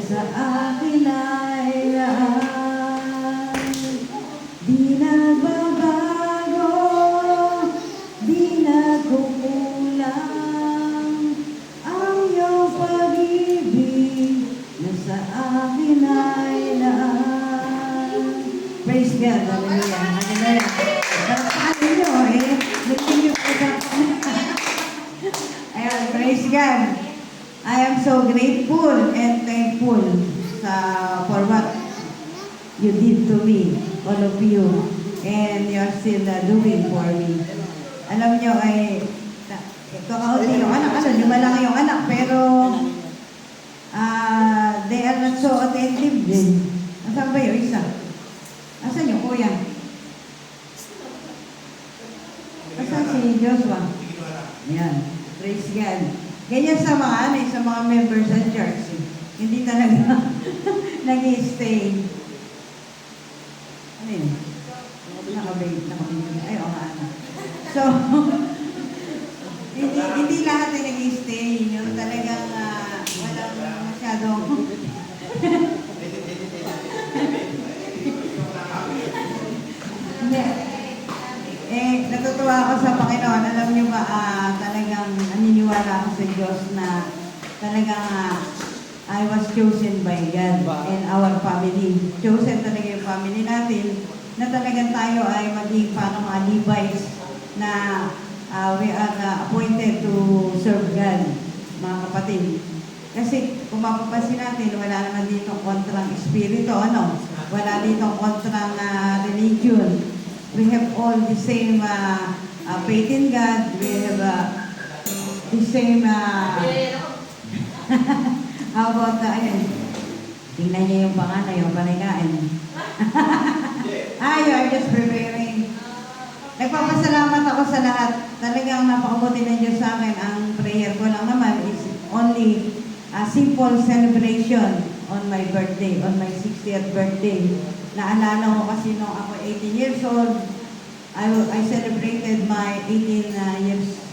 sa akin ay lahat. Di nagbabago, di nagkukulang ang iyong pag-ibig na sa akin ay lahat. Praise God, hallelujah, hallelujah. Sabi nyo nagtingin po sa Ayan, praise God. I am so grateful and thankful for what you did to me, all of you, and you're still doing for me. Alam nyo kakaunti yung anak, lima lang yung anak, pero they are not so attentive din. Asan ba yung isa? Asan yung kuya? Asan si Joshua? Yan. Praise God. Ganyan sa mga members sa church. Hindi talaga nag-i-stay. Ano yun? Nakabay. Ay, o nga. So, hindi lahat ay nag-i-stay. Yung talagang walang masyadong hindi. Natutuwa ako sa Panginoon. Alam niyo ba, talagang naniniwala ako sa Diyos na talagang I was chosen by God and our family. Chosen talaga yung family natin na talagang tayo ay maging parang mga Levites na we are appointed to serve God, mga kapatid. Kasi kung mapapansin natin, wala naman dito kontrang espiritu, wala dito kontrang religion. We have all the same faith in God. We have the same how about tingnan niyo yung pangalan, yung panikaan. You are just preparing. Nagpapasalamat ako sa lahat. Talagang napakabuti ng Diyos sa akin. Ang prayer ko lang naman is only a simple celebration on my birthday, on my 60th birthday. Naalala ko kasi nung ako 18 years old, I celebrated my 18 years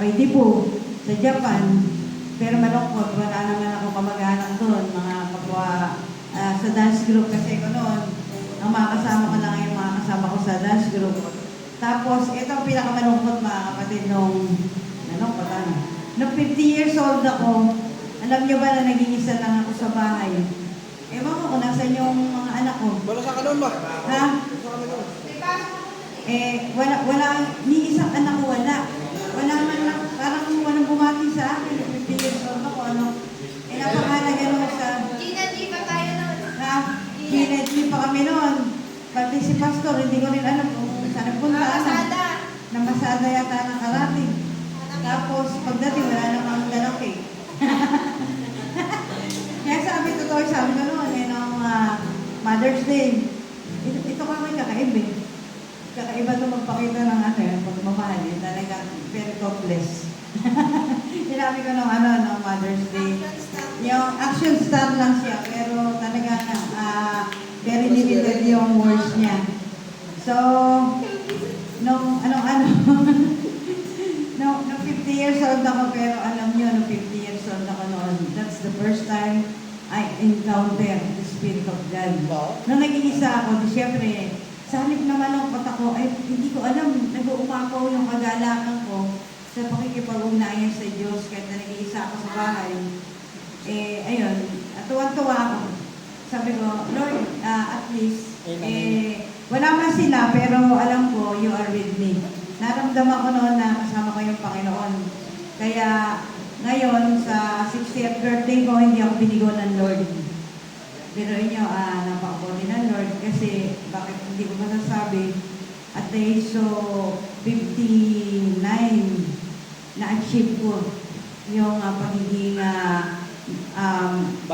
birthday po sa Japan. Pero malungkot, wala naman ako kamag-anak doon, mga kapwa sa dance group kasi ko noon. Ang mga kasama ko lang yung mga kasama ko sa dance group. Tapos, ito ang pinakamalungkot mga kapatid nung 50 years old ako. Alam niyo ba na nag-iisa lang ako sa bahay? Ewan ko kung nasan yung mga anak ko. Wala sa kanon ba? Ha? Wala, ni isang anak ko wala. Wala man lang, parang walang bumati sa akin. 50 years old ako, napakahalaga nung sa... Gina G pa tayo nun. Ha? Gina G pa kami noon. Pati si Pastor, hindi ko rin alam kung saan nagpunta. Namasada yata ng karating. Tapos, pagdating, wala namang dalang cake. Kaya sabi ko noon, nung Mother's Day, ito kami kakaiba. Kakaiba ito magpakita ng pagmamahal. Talagang very topless. Sinabi ko nung Mother's Day. Yung action star lang siya, pero talaga very limited yung words niya. So, nung 50 years old ako, pero alam niyo, nung 50 years old ako noon, that's the first time I encounter the Spirit of God. Nung nag-iisa ako, siyempre, sa halip na malungkot ako, ay hindi ko alam, nag-uumapaw yung kagalakan ko sa pakikipag-ugnayan sa Diyos kahit na nag-iisa ako sa bahay. Ayun, tuwan-tuwa ako. Sabi ko, Lord, at least, wala man sila, pero alam ko, you are with me. Naramdaman ko noon na kasama ko yung Panginoon. Kaya, ngayon, sa 60th birthday ko, hindi ako binigo ng Lord. Pero inyo, napakabuti ng Lord kasi bakit hindi ko masasabi at the age of 59 na-achieve ko yung pagiging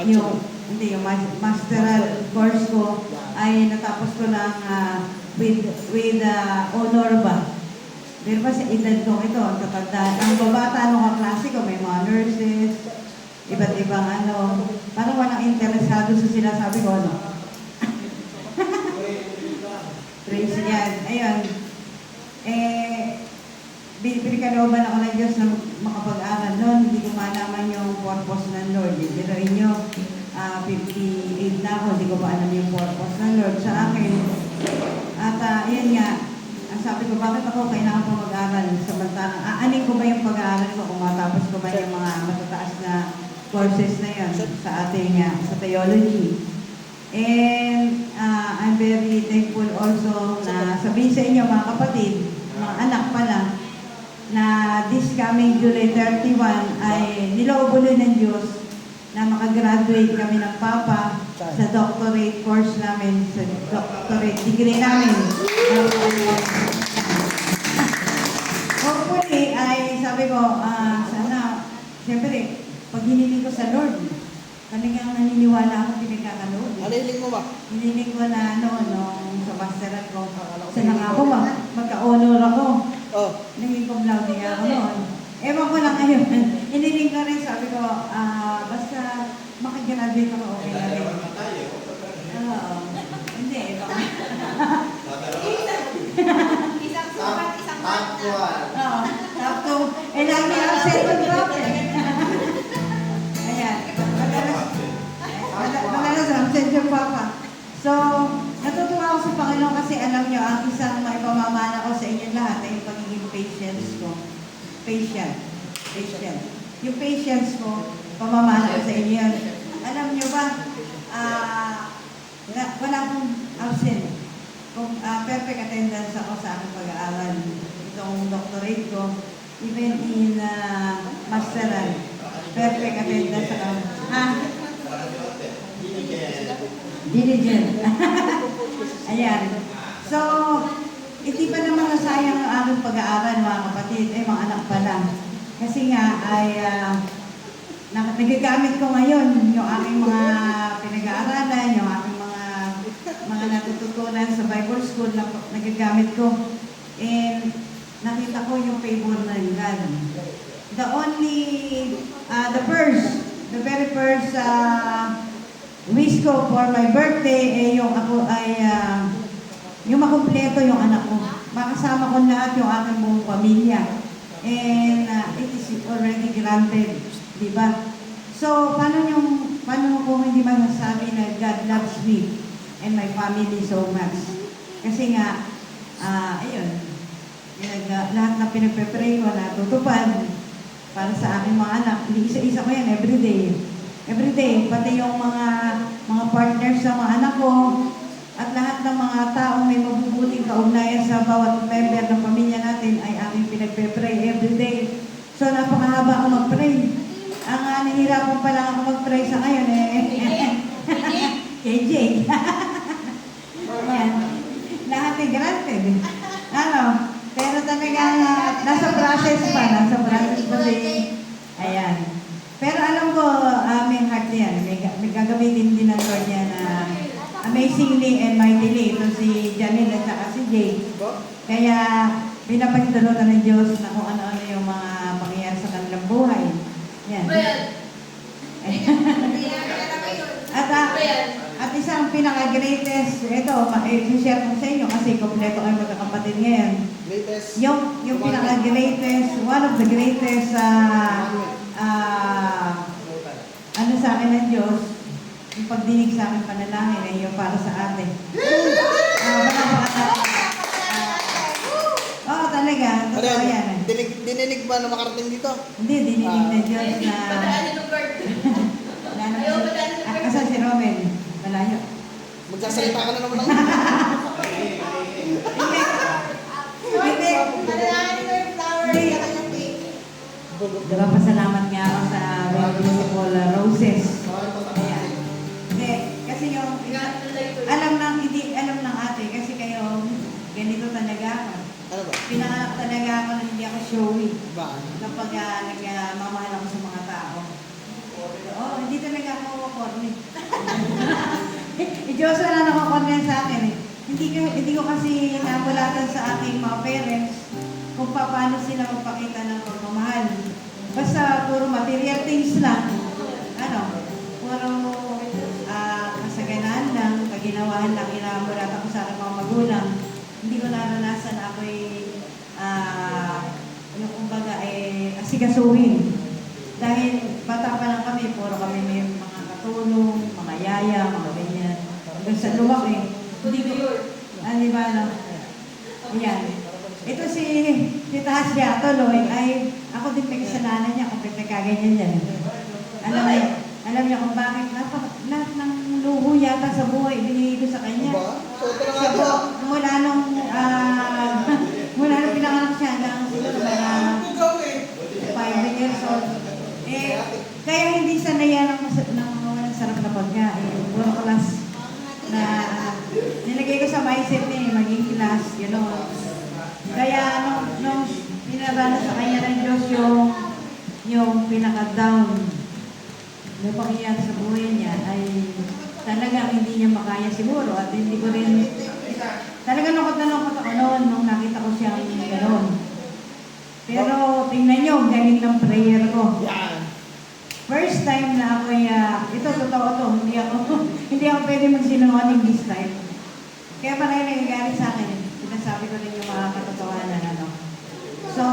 yung masteral course ko ay natapos ko lang with honor ba. Pero pa sa edad ko ito, ang babata nung kaklase ko, may mga nurses, iba't ibang parang walang interesado sa sinasabi ko, Praise God. Ayun. Pinagkalooban ako ng Diyos na makapag-aral noon. Hindi ko malaman yung purpose ng Lord. Pero inyo, 58 na ako, hindi ko pa alam yung purpose ng Lord sa akin. At yun nga, ang sabi ko, bakit ako kailangan pa mag-aral samantalang aanin ko ba yung pag-aaral ko kung matapos ko ba yung mga matataas na courses na yan sa ating sa theology. And I'm very thankful also na sabihin sa inyo mga kapatid, mga anak pa lang, na this coming July 31 ay niloobulo ng Diyos na makagraduate kami ng Papa sa doctorate course namin, sa doctorate degree namin. Hopefully, ay sabi ko, sana, siyempre, pag hiniling ko sa Lord, talagang naniniwala ako pinagkakaloob. Haliling mo ba? Hiniling ko na nung sa masteran ko, sana nga ako magka-honor ako. Oh. Naging cum laude ako noon. Ewan ko lang ngayon. Hiniling ko rin, sabi ko, basta makagraduate ako, okay na rin. Oo. Hindi, Isang sukat, isang mata. Oo. Tapos, lagi absent yung prophet. Ayan. Madalas absent yung papa. So, natutuwa ako sa Panginoon kasi alam nyo, ang isang maipamamana ko sa inyo lahat ay yung pagiging patience ko. Patient. Yung patience ko, pamamana ko sa inyo yan. Alam nyo ba, wala akong absent. Kung perfect attendance ako sa aking pag-aaral. Itong doctorate ko, even in masteral, perfect attendance ako. Diligent. Ayan. So, hindi pa naman nasayang ang aking pag-aaral, mga kapatid, mga anak pa lang. Kasi nga, ay nagagamit ko ngayon yung aking mga pinag-aaralan, yung aking mga natututunan sa Bible School na nagagamit ko. And nakita ko yung favor ng God. The very first wish ko for my birthday yung ako ay yung makumpleto yung anak ko. Makasama ko lahat yung aking buong pamilya. And it is already granted, di ba? So, paano kung hindi masasabi na God loves me and my family so much? Kasi nga, ayun, lahat na pinagpe-pray ko natutupad para sa aking mga anak. Isa-isa ko yan everyday. Everyday, pati yung mga partners sa mga anak ko at lahat ng mga taong may mabubuting kaugnayan sa bawat member ng pamilya natin ay aming pinagpe-pray everyday. So, napakahaba ako mag-pray. Ang nahihirapan pa lang ako mag-pray sa ngayon KJ. Yan. Lahat ay granted. Pero talaga, nasa process pa din. Ayan. Pero alam ko, may heart yan. May gagamitin din ng Lord yan amazingly and mightily. Ito si Janine at saka si Jay. Kaya, pinapagtulungan ng Diyos na kung ano-ano yung mga pangyayari sa kanilang buhay. Yan. At isang pinaka-greatest, ito, i-share ko sa inyo kasi kompleto kayo magkakapatid ngayon. Yung pinaka-greatest, one of the greatest ano sa akin ng Diyos, yung pagdinig sa akin panalangin ay yung para sa atin. Oo, talaga. Totoo yan. Dininig ba na makarating dito? Hindi, dininig ng Diyos na... Asan si Robin? Malayo. Magsasalita ka na naman ako. Hindi. Diba, pasalamat nga ako sa Municipal Roses. Ayan. Hindi, kasi yung... alam ng ate, kasi kayo, ganito talaga ako. Ano ba? Pinanganak talaga ako na hindi ako showy. Ba? Kapag nagmamahal ako sa mga tao. Hindi talaga ako corny. Diyos wala nakakorny sa akin eh. Hindi ko kasi nabulatan sa aking mga parents kung paano sila magpakita ng pagmamahal. Basta puro material things lang. Puro kasaganan lang, kaginawahan lang, inamulatan ko sa aking mga magulang. Hindi ko naranasan na ako'y yung kumbaga asikasuhin. Dahil bata pa lang kami, puro kami may mga katulong, sa luwak eh. Hindi ko, di ba, no? Ayan. Ito si Tasya tuloy ay, ako din may kasalanan niya kung pinagkaganyan yan. Alam niya kung bakit lahat ng luho yata sa buhay binigay ko sa kanya. Mula nung pinanganak siya hanggang siguro mga 5 years old. Kaya hindi sanay yan ng walang sarap na pagkain. Puro class na nilagay ko sa mindset niya, maging class, gano'n. Kaya nung pinabala sa kanya ng Diyos yung pinaka-down na pangyayari sa buhay niya ay talagang hindi niya makaya siguro at hindi ko rin talagang lungkot na lungkot ako noon nung nakita ko siyang gano'n. Pero tingnan niyo, galing ng prayer ko. First time na ako ito totoo to, hindi ako pwede magsinungaling this time. Kaya parang nagagalit sa akin, sinasabi ko rin yung mga katotohanan, ano. So,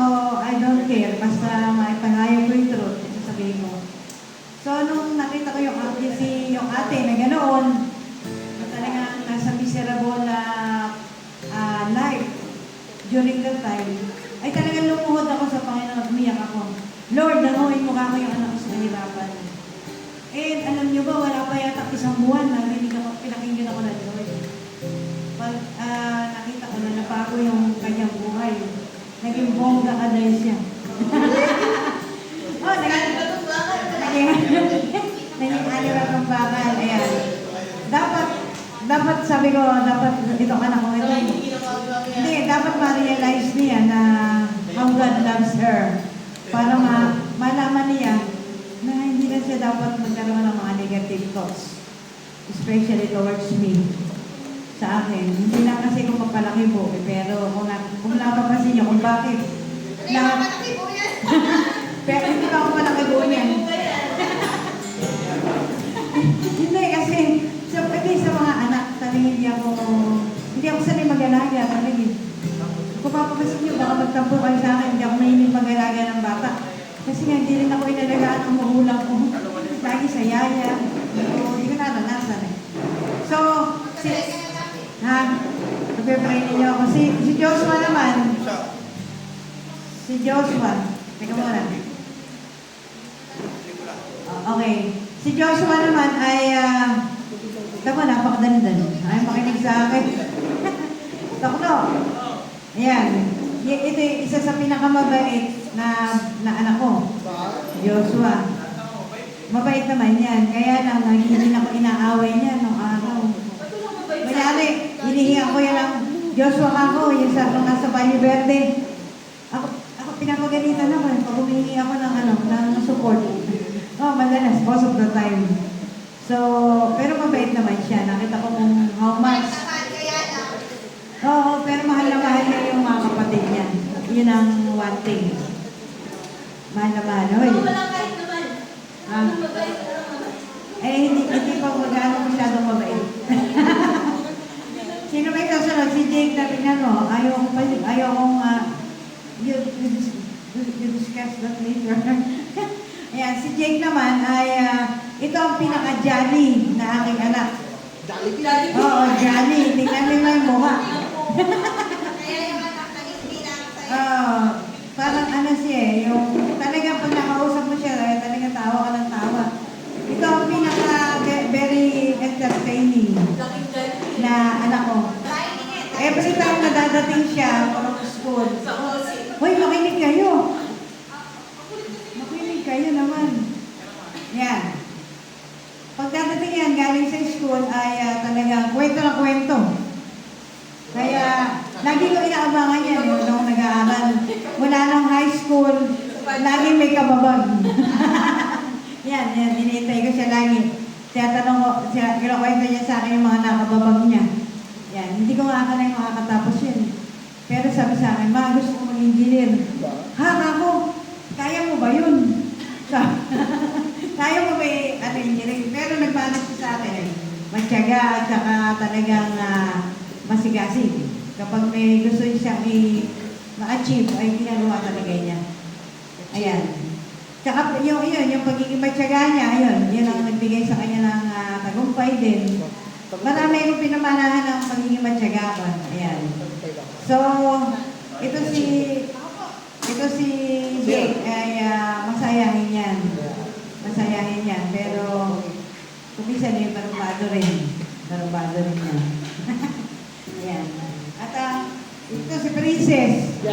I don't care, basta maipahayag ko yung truth, ito sabihin mo. So, nung nakita ko yung ate na ganoon, talagang nasa miserable na life during that time, ay talagang lumuhod ako sa Panginoon at umiyak ako. Lord, nanguhin mo ka yung anak ko sa nahirapan. And alam niyo ba, wala pa yata isang buwan na pinakinggan ako ng Lord. Pag nakita ko na nabago yung kanyang buhay, naging bongga ka dahil siya. Naging alirat ng bakal. Ayan. Dapat sabi ko, dapat ito anak ko ito. Hindi, dapat ma-realize niya na how God loves her. Para malaman niya na hindi na siya dapat magkaroon ng mga negative thoughts. Especially towards me. Sa akin. Hindi lang kasi kung mapalaki po. Pero kung napapansin niyo kung bakit. Pero hindi pa ako palaki po niyan. Hindi kasi sa mga anak, talagang hindi ako sanay mag-alaga. Kung papapansin niyo, baka magtampo kayo sa akin, hindi ako mahilig mag-alaga ng bata. Kasi nga, hindi rin ako inalagaan ng magulang ko. Lagi sa yaya. Hindi ko naranasan eh. So, nagpe-pray ninyo ako. Si Joshua naman. Si Joshua. Teka muna. Okay. Si Joshua naman ay, tama, napakadandan. Ay, makinig sa akin. Taklo. Ayan. Ito isa sa pinakamabait na anak ko. Joshua. Mabait naman yan. Kaya lang, hindi na ako inaaway niya nung araw. Mayari, hinihinga ko yan ang Joshua ako, yung sa nasa Valle Verde. Ako pinapagalitan ako pag humihingi ako ng support. Madalas, most of the time. So, pero mabait naman siya. Nakita ko kung how much. Oo, pero mahal na mahal niya yung mga kapatid niya. Yun ang one thing. Mahal na mahal. Hoy. Hindi pa magano masyadong mabait. Sino ba ito sunod? Si Jake na tingnan mo. Ayaw kong you discuss that later. Ayan, si Jake naman ay ito ang pinaka-jolly na aking anak. Jolly? Oo, jolly. Tingnan mo yung mukha. Kaya yung anak nag-inspira sa'yo. Parang siya yung talagang pag nakausap mo siya, talagang tawa ka ng tawa. Ito ang very entertaining na anak ko. Every time na dadating siya from school, hoy, makinig kayo. Makinig kayo naman. Yan. Pag dadating yan, galing sa school ay talagang kwento na kwento. Kaya, lagi ko inaabangan yan nung nag-aaral. Mula nung high school, lagi may kababag. yan, inintay ko siya lagi. Tinatanong ko, kinukwento niya sa akin yung mga nakababag niya. Yan, hindi ko nga akala yung makakatapos yun. Pero sabi sa akin, ma, gusto ko mag-engineer. Ha, ako, kaya mo ba yun? Kaya mo ba engineering? Pero nagbalas siya sa akin, magtiyaga at saka talagang masigasig. Kapag may gusto siyang ma-achieve, ay ginagawa talaga niya. Ayan. Tsaka yung pagiging matyaga niya, yun ang nagbigay sa kanya ng tagumpay din. marami akong pinamanahan ng pagiging matyagapan. Ayan. So, ito si Jake ay masayahin yan. Masayahin yan. Pero, kumisa niya, barubado rin. Barubado rin yan. Ayan. At ito si Princess.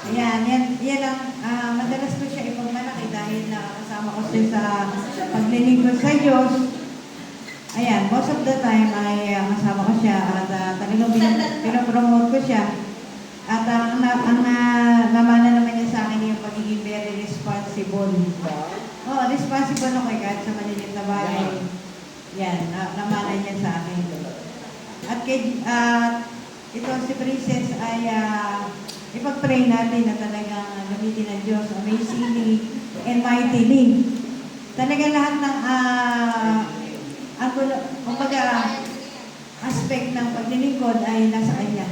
Ayan, yan ang madalas ko siya ipagmalaki dahil nakakasama ko siya sa paglilingkod sa Diyos. Ayan, most of the time ay kasama ko siya at talagang pinopromote ko siya. At ang namana naman niya sa akin yung pagiging very responsible. Oo, responsible ako kahit sa maliit na bagay. Yan, namana niya sa akin. At ito si Princess ay ipag-pray natin na talagang gamitin ng Diyos amazingly and mightily. Talaga lahat ng kumbaga aspect ng paglilingkod ay nasa kanya.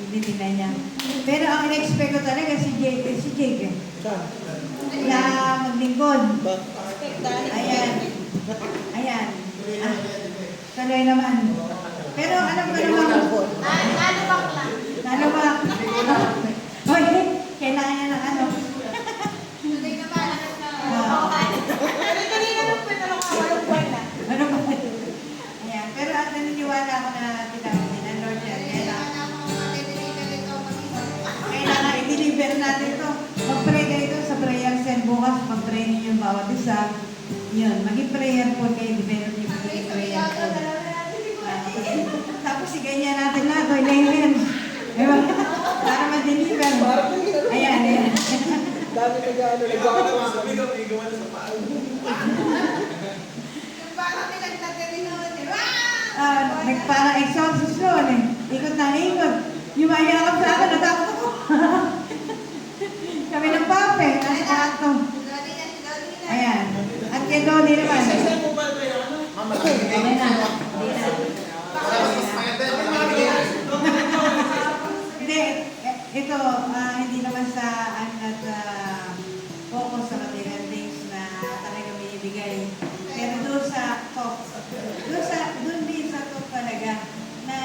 Tinitingnan niya. Pero ang in-expect ko talaga si Jake na maglingkod. Ayan. Ayan. Tuloy naman. Pero alam ko naman. Lalabak. Hoy, kailangan niya ng ano. Tuloy naman. Kanina lang po na walang buwan na. Ano ba? Ayan. Pero at naniniwala ako na tinawag din ng Lord yan. Kailangan i-deliver natin ito. Mag-pray kayo sa prayer cell bukas. Mag-pray ninyo yung bawat isa. Yun. Maging prayer po kayo. Develop yung maging prayer po. Tapos ganyan natin lahat. Hoy, Lengen. Ewan. Para ma-deliver. Ayan, ayan. Dami nag-ano. Parang pinagtatarin naman eh. Parang exorcist yun eh. Ikot na ikot. Yung mayakap sa akin, natakot ako. Kami ng pape, nasa kanto. Ayan. At kay Lodi naman. Okay na. Hindi. Ito, hindi naman sa focus sa material things na talaga binibigay. Pero doon sa top. Doon din sa top talaga na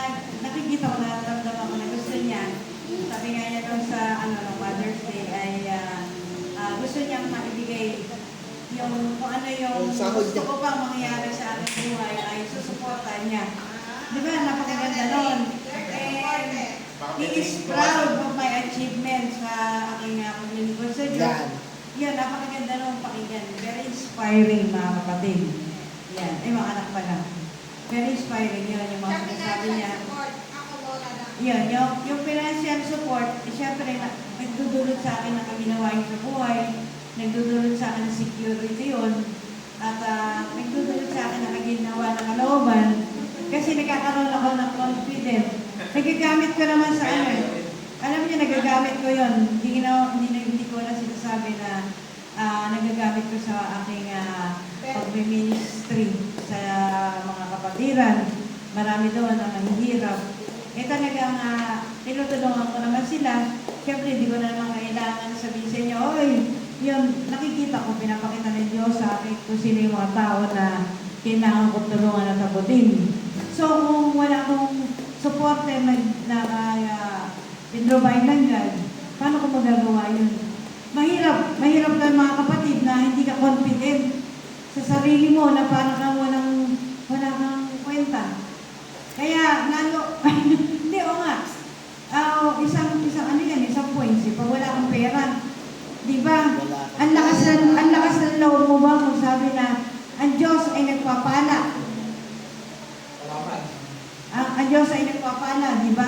nakikita ko, nararamdaman ko na gusto niya. Sabi nga niya doon sa Mother's Day ay gusto niyang maibigay yung kung ano yung gusto ko pang mangyayari sa aking buhay ay susuportan niya. Di ba? Napakaganda nun. He is proud of my achievements sa aking paglilingkod sa Diyos. Yan, napakaganda nun pakinggan. Very inspiring mga kapatid. Yan, ay mga anak pala. Very inspiring yun, yung mga sinasabi niya. Yan, yung financial support, siyempre, nagdudulot sa akin ng kaginawain sa buhay, nagdudulot sa akin ng security yun, at nagdudulot sa akin ng kaginawa ng kalooban, kasi nagkakaroon ako ng confidence. Nagagamit ko naman sa alam niyo, nagagamit ko yun. Hindi ko na sinasabi na nagagamit ko sa aking pag-ministry sa mga kapatiran. Marami doon ang nanghihirap. Talagang tinutulungan ko naman sila. Siyempre, hindi ko na naman kailangan sabihin sa inyo, oy, yun, nakikita ko, pinapakita ng Diyos sa akin kung sino yung mga tao na kailangan ko tulungan at abutin. So, kung wala akong supporter na pinrovide ng God, paano ko magagawa yun? Mahirap lang mga kapatid na hindi ka confident sa sarili mo na parang kang wala kang kwenta. Kaya, hindi, o nga, isang points, pag wala kang pera, di ba? Ang lakas ng loob mo ba kung sabi na, ang Diyos ay nagpapala. Ang Diyos ay nagpapala, di ba?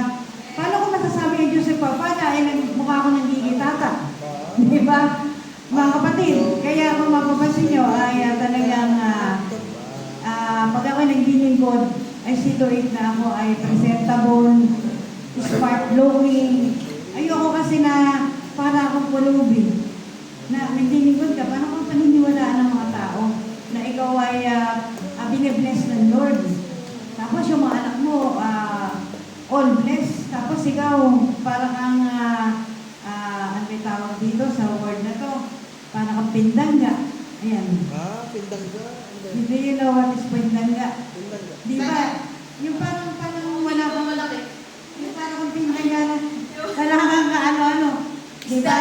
Paano ko masasabi ang Diyos ay nagpapala? Mukha ko nagigitata. Di ba? Mga kapatid, kaya kung mapapansin nyo, ay talagang pag ako naglilingkod, ay situate na ako, ay presentable, spark glowing. Ayoko kasi na para akong pulubi. Na naglilingkod ka, paano kung paniniwalaan ng mga tao na ikaw ay binibless ng Lord. Tapos yung mga anak mo, all blessed. Tapos ikaw, parang kang, ano may tawag dito sa word na to, parang kang pindangga. Ayan. Pindangga. Do you know what is pindangga? Pindangga. Di ba? Yung parang wala kang malaki. Yung parang kung pinakayanan. Wala kang ano-ano. Diba?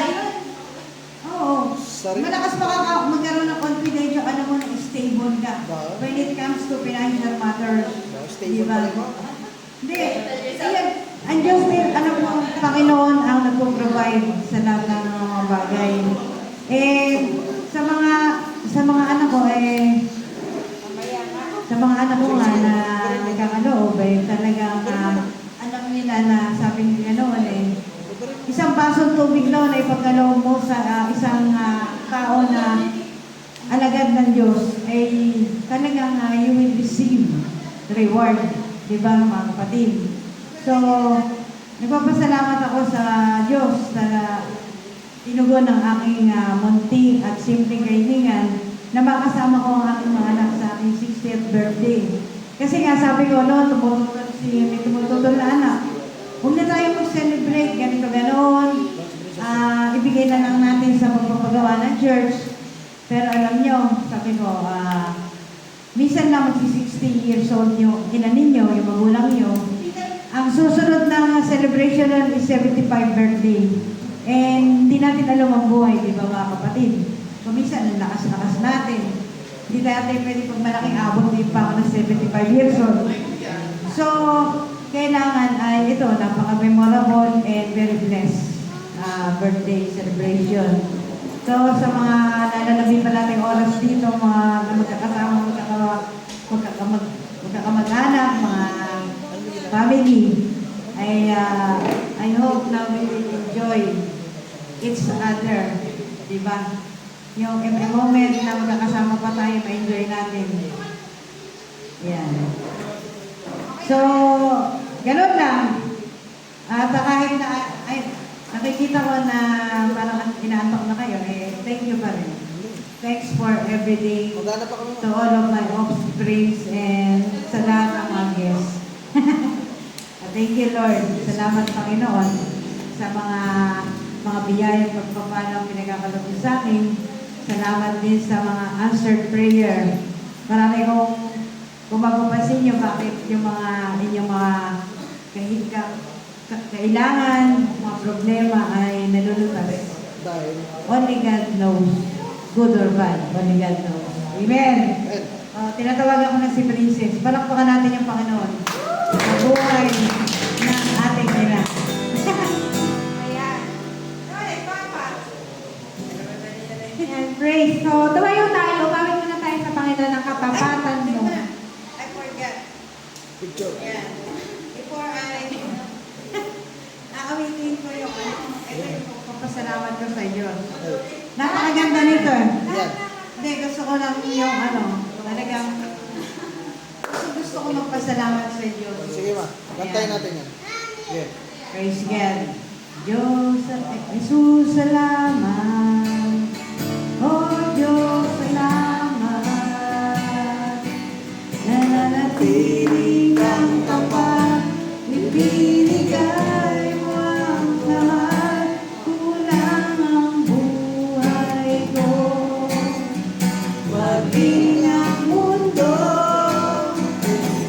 Oo. Malakas pa ka magkaroon ng confidence yung alam mo na stable ka. When it comes to financial matters. Stable pa rin mo? Hindi. Ayan. Ang Diyos din, alam mo, Panginoon ang nagpo-provide sa lahat ng mga bagay. Sa mga anak ko, sa mga anak ko nga na nagkakaloob, talagang alam nila na sabi nila noon isang basong tubig noon ay pagkaloob mo sa isang tao na alagad ng Diyos ay talagang you will receive reward. Diba, mga kapatid? So, nagpapasalamat ako sa Diyos na tinugon ng aking munti at simpleng kaibigan na makasama ko ang aking mga anak sa aking 60th birthday. Kasi nga sabi ko, may tumututol na anak. Huwag na tayo mag-celebrate, ganito ganoon. Ibigay na lang natin sa pagpapagawa ng church. Pero alam nyo, sabi ko, minsan na magsi-60 years old yung ina ninyo, yung magulang nyo. Ang susunod na celebration nun is 75 birthday. And hindi natin alam ang buhay, di ba mga kapatid? Kung minsan, ang lakas-lakas natin. Hindi natin pwede pag malaking abot din pa ako ng 75 years old. So, kailangan ay ito, napaka-memorable and very blessed birthday celebration. So, sa mga nalalabing pa nating oras dito, mga na magkakasama, magkakamag-anak, mga family, I hope na we will enjoy each other, di ba? Yung every moment na magkakasama pa tayo, ma-enjoy natin. Yan. So, ganun lang. At kahit na, nakikita ko na parang inaantok na kayo, thank you pa rin. Thanks for everything to all of my offspring and sa lahat ng mga guests. Thank you, Lord. Salamat, Panginoon, sa mga biyayang pagpapalang pinagkakalog niyo sa akin. Salamat din sa mga answered prayer. Marami kong mapapansin niyo bakit yung inyong mga kailangan, mga problema ay nalulutas. Only God knows, good or bad. Only God knows. Amen. Tinatawagan ko na si Princess. Palakpakan natin yung Panginoon. Sa buhay ng ating ina. Ayan. Ay, Papa. And praise. So, tumayo tayo. Umawit muna tayo sa Panginoon ng katapatan mo. I forgot. Picture. Yan. Before aawitin ko yung Papasalamat ko sa Diyos. Napakaganda nito. Yan. Hindi, gusto ko lang yung talagang gusto ko magpasalamat sa Diyos. Sige ma, kantayin natin yan. Yeah. Praise God. Diyos at Jesus, salamat. Oh, Diyos, salamat. Nananatiling kang tapat, ibinigay mo ang lahat, kulang ang buhay ko. Maging ang mundo,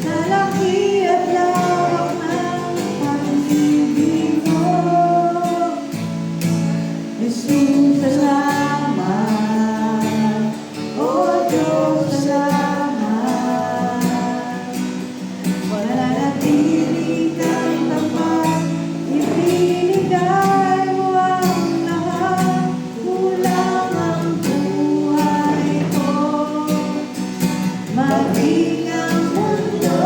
talaki at lawak ng pag-ibig mo. Jesus, salamat. Oh, Diyos, salamat. Mananatili kang tapat, ibinigay mo ang lahat, kulang ang buhay ko. Maging ang mundo,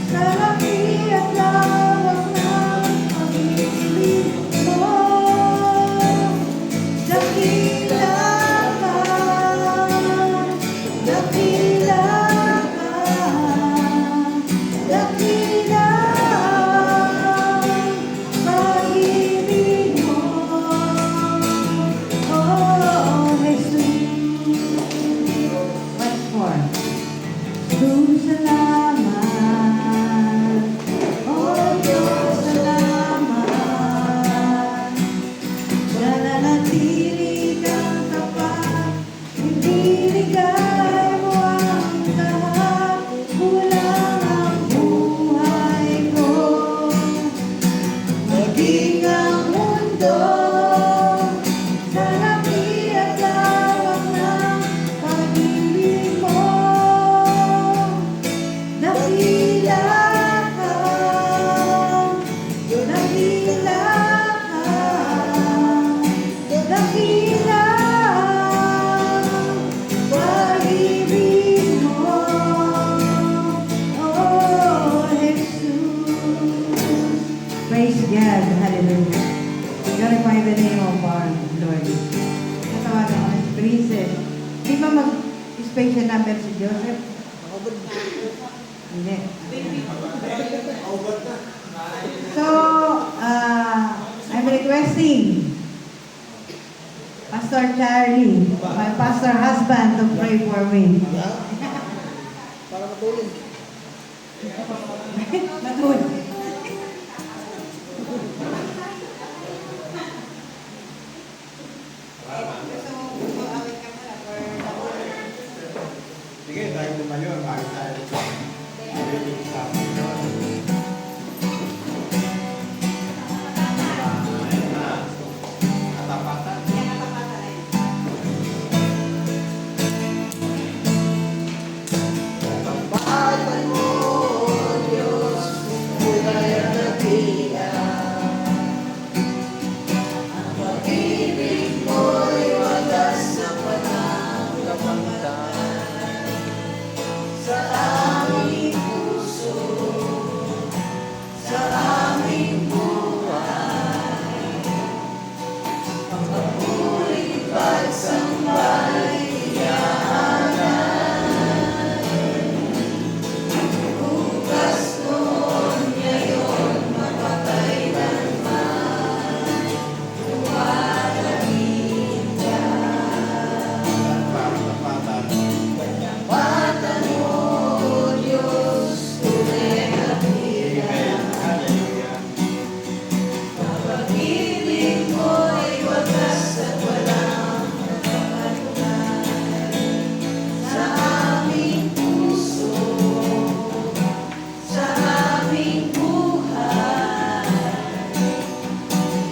sa laki at lawak ng pag-ibig mo. Dakila ka, dakila ka, dakila pag-ibig mo. Oh, Jesus. What's more? Jesus, salamat. Oh, Diyos, salamat. Nananatili kang tapat, ibinigay mo ang lahat, kulang Joseph? Hindi. So, I'm requesting Pastor Charlie, my pastor husband, to pray for me. Para matulog. Matulog. Sige, tayo tumayo. Bakit tayo? Reading sa Panginoon. Ayun na. Katapatan. Kapatan mo, Diyos, kulay at dakila. Ang pag-ibig mo'y wagas sa walang kapangtan. Sa aming puso, sa aming buhay, ang papuling pagsambay bukas noon, ngayon, mapakailanman, luwalhatian ka. Katapatan. Kapatan mo, Diyos, tunay at Amen. Hallelujah. ang pag-ibig mo'y wagas at walang kapalitan. Sa aming puso, sa aming buhay,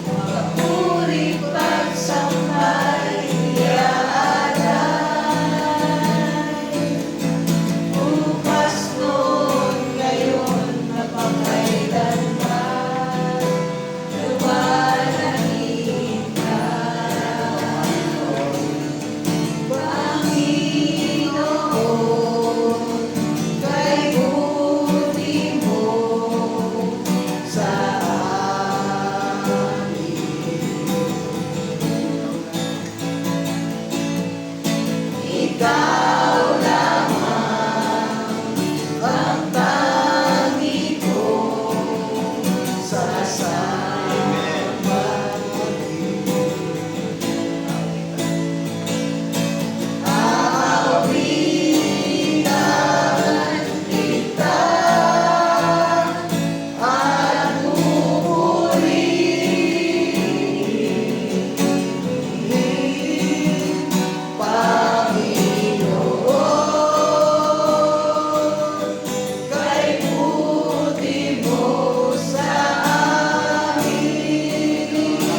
magpuri pagsambay iaalay. Bukas noon, ngayon, mapakailanman, luwalhatian ka. Panginoon, kay buti mo sa amin. Ikaw lamang ang tangi kong aawitan kita at pupurihin, Panginoon, kay buti mo sa amin.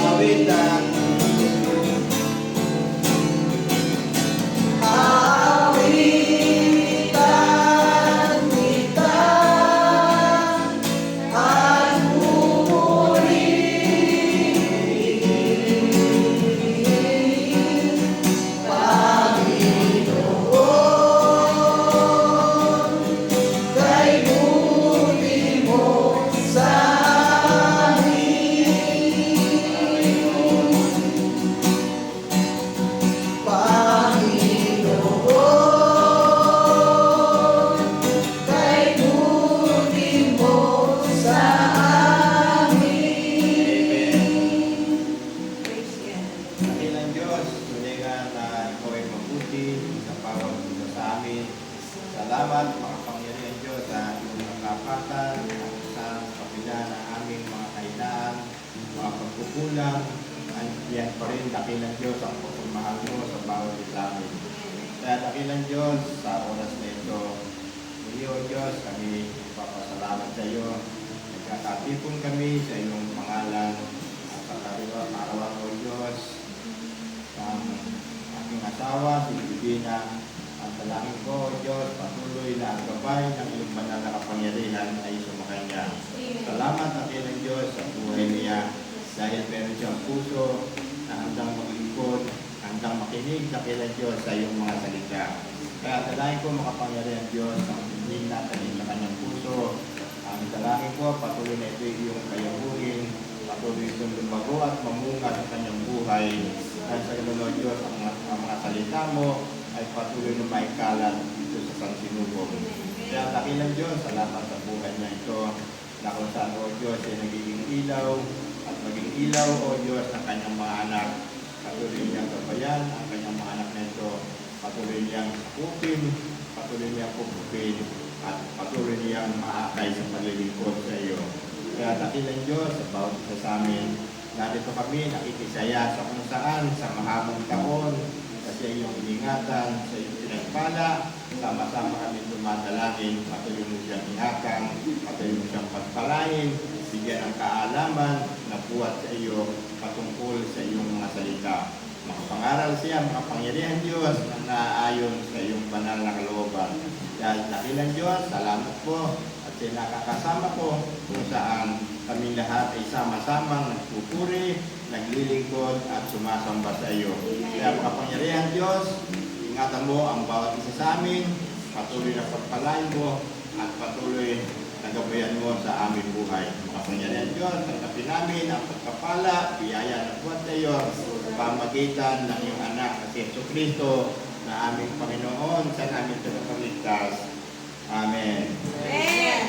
Awitan. Aawitan kita at pupurihin, Panginoon, kay buti mo sa amin. Panginoon, kay buti mo sa amin. Dakilang Diyos, tunay nga na ikaw ay mabuti sa bawat isa sa amin. Salamat, makapangyarihan Diyos, sa iyong kapatan at isang kapila ng aming mga kainaan, mga pagkukulang. Yan pa rin, dakilang Diyos, ang pagmamahal mo sa bawat isa sa amin. Kaya dakilang Diyos, sa oras na ito, muli o Diyos, kami ipapasalamat sa iyo. Nagkakatipon kami sa iyong pangalan at sa araw o Diyos, ang aking asawa, si Divina, ang dalangin ko, O Diyos, patuloy na ang gabay ng iyong banal na kapangyarihan ay sumakanya. Salamat ang ng Diyos sa buhay niya dahil meron siyang puso na handang maglingkod, handang makinig sa kailan Diyos sa iyong mga salita. Kaya dalangin ko makapangyarihan Diyos ang hindi natin sa kanyang puso. Ang dalangin ko, patuloy na ito iyong kayabuhin, patuloy itong lumago at mamunga sa kanyang buhay. Dahil sa Lord Diyos, ang mga salita mo ay patuloy na maikalat dito sa sinubok. Kaya dakilang Diyos, salamat sa buhay niya ito, na kung saan, O Diyos, ay nagiging ilaw, at maging ilaw, O Diyos, ng kanyang mga anak. Patuloy niyang gabayan ang kanyang mga anak na ito. Patuloy niyang sakupin, patuloy niyang pupupin, at patuloy niyang maakay sa paglilingkod sa iyo. Kaya dakilang Diyos, sa bawat isa sa amin, narito kami nakikisaya sa kung saan, sa mahabang taon, sa iyong iningatan, sa iyong pinagpala, sama-sama kami dumadalangin, patuloy mo siyang ihakang, patuloy mo siyang pagpalain, bigyan ng kaalaman na buhat sa iyo patungkol sa iyong mga salita. Makapangaral siya, makapangyarihan Diyos na naayon sa iyong banal na kalooban. Dahil dakilang Diyos, salamat po at sa nakakasama ko kung saan kami lahat ay sama-samang nagpupuri, naglilingkod at sumasamba sa iyo. Kaya makapangyarihan Diyos, ingatan mo ang bawat isa sa amin, patuloy na pagpalain mo at patuloy na gabayan mo sa aming buhay. Makapangyarihan Diyos, tanggapin namin ang pagpapala, biyaya ng buwan sa iyo, pamagitan ng iyong anak na si Jesucristo na aming Panginoon sa aming tagapagligtas. Amen. Amen.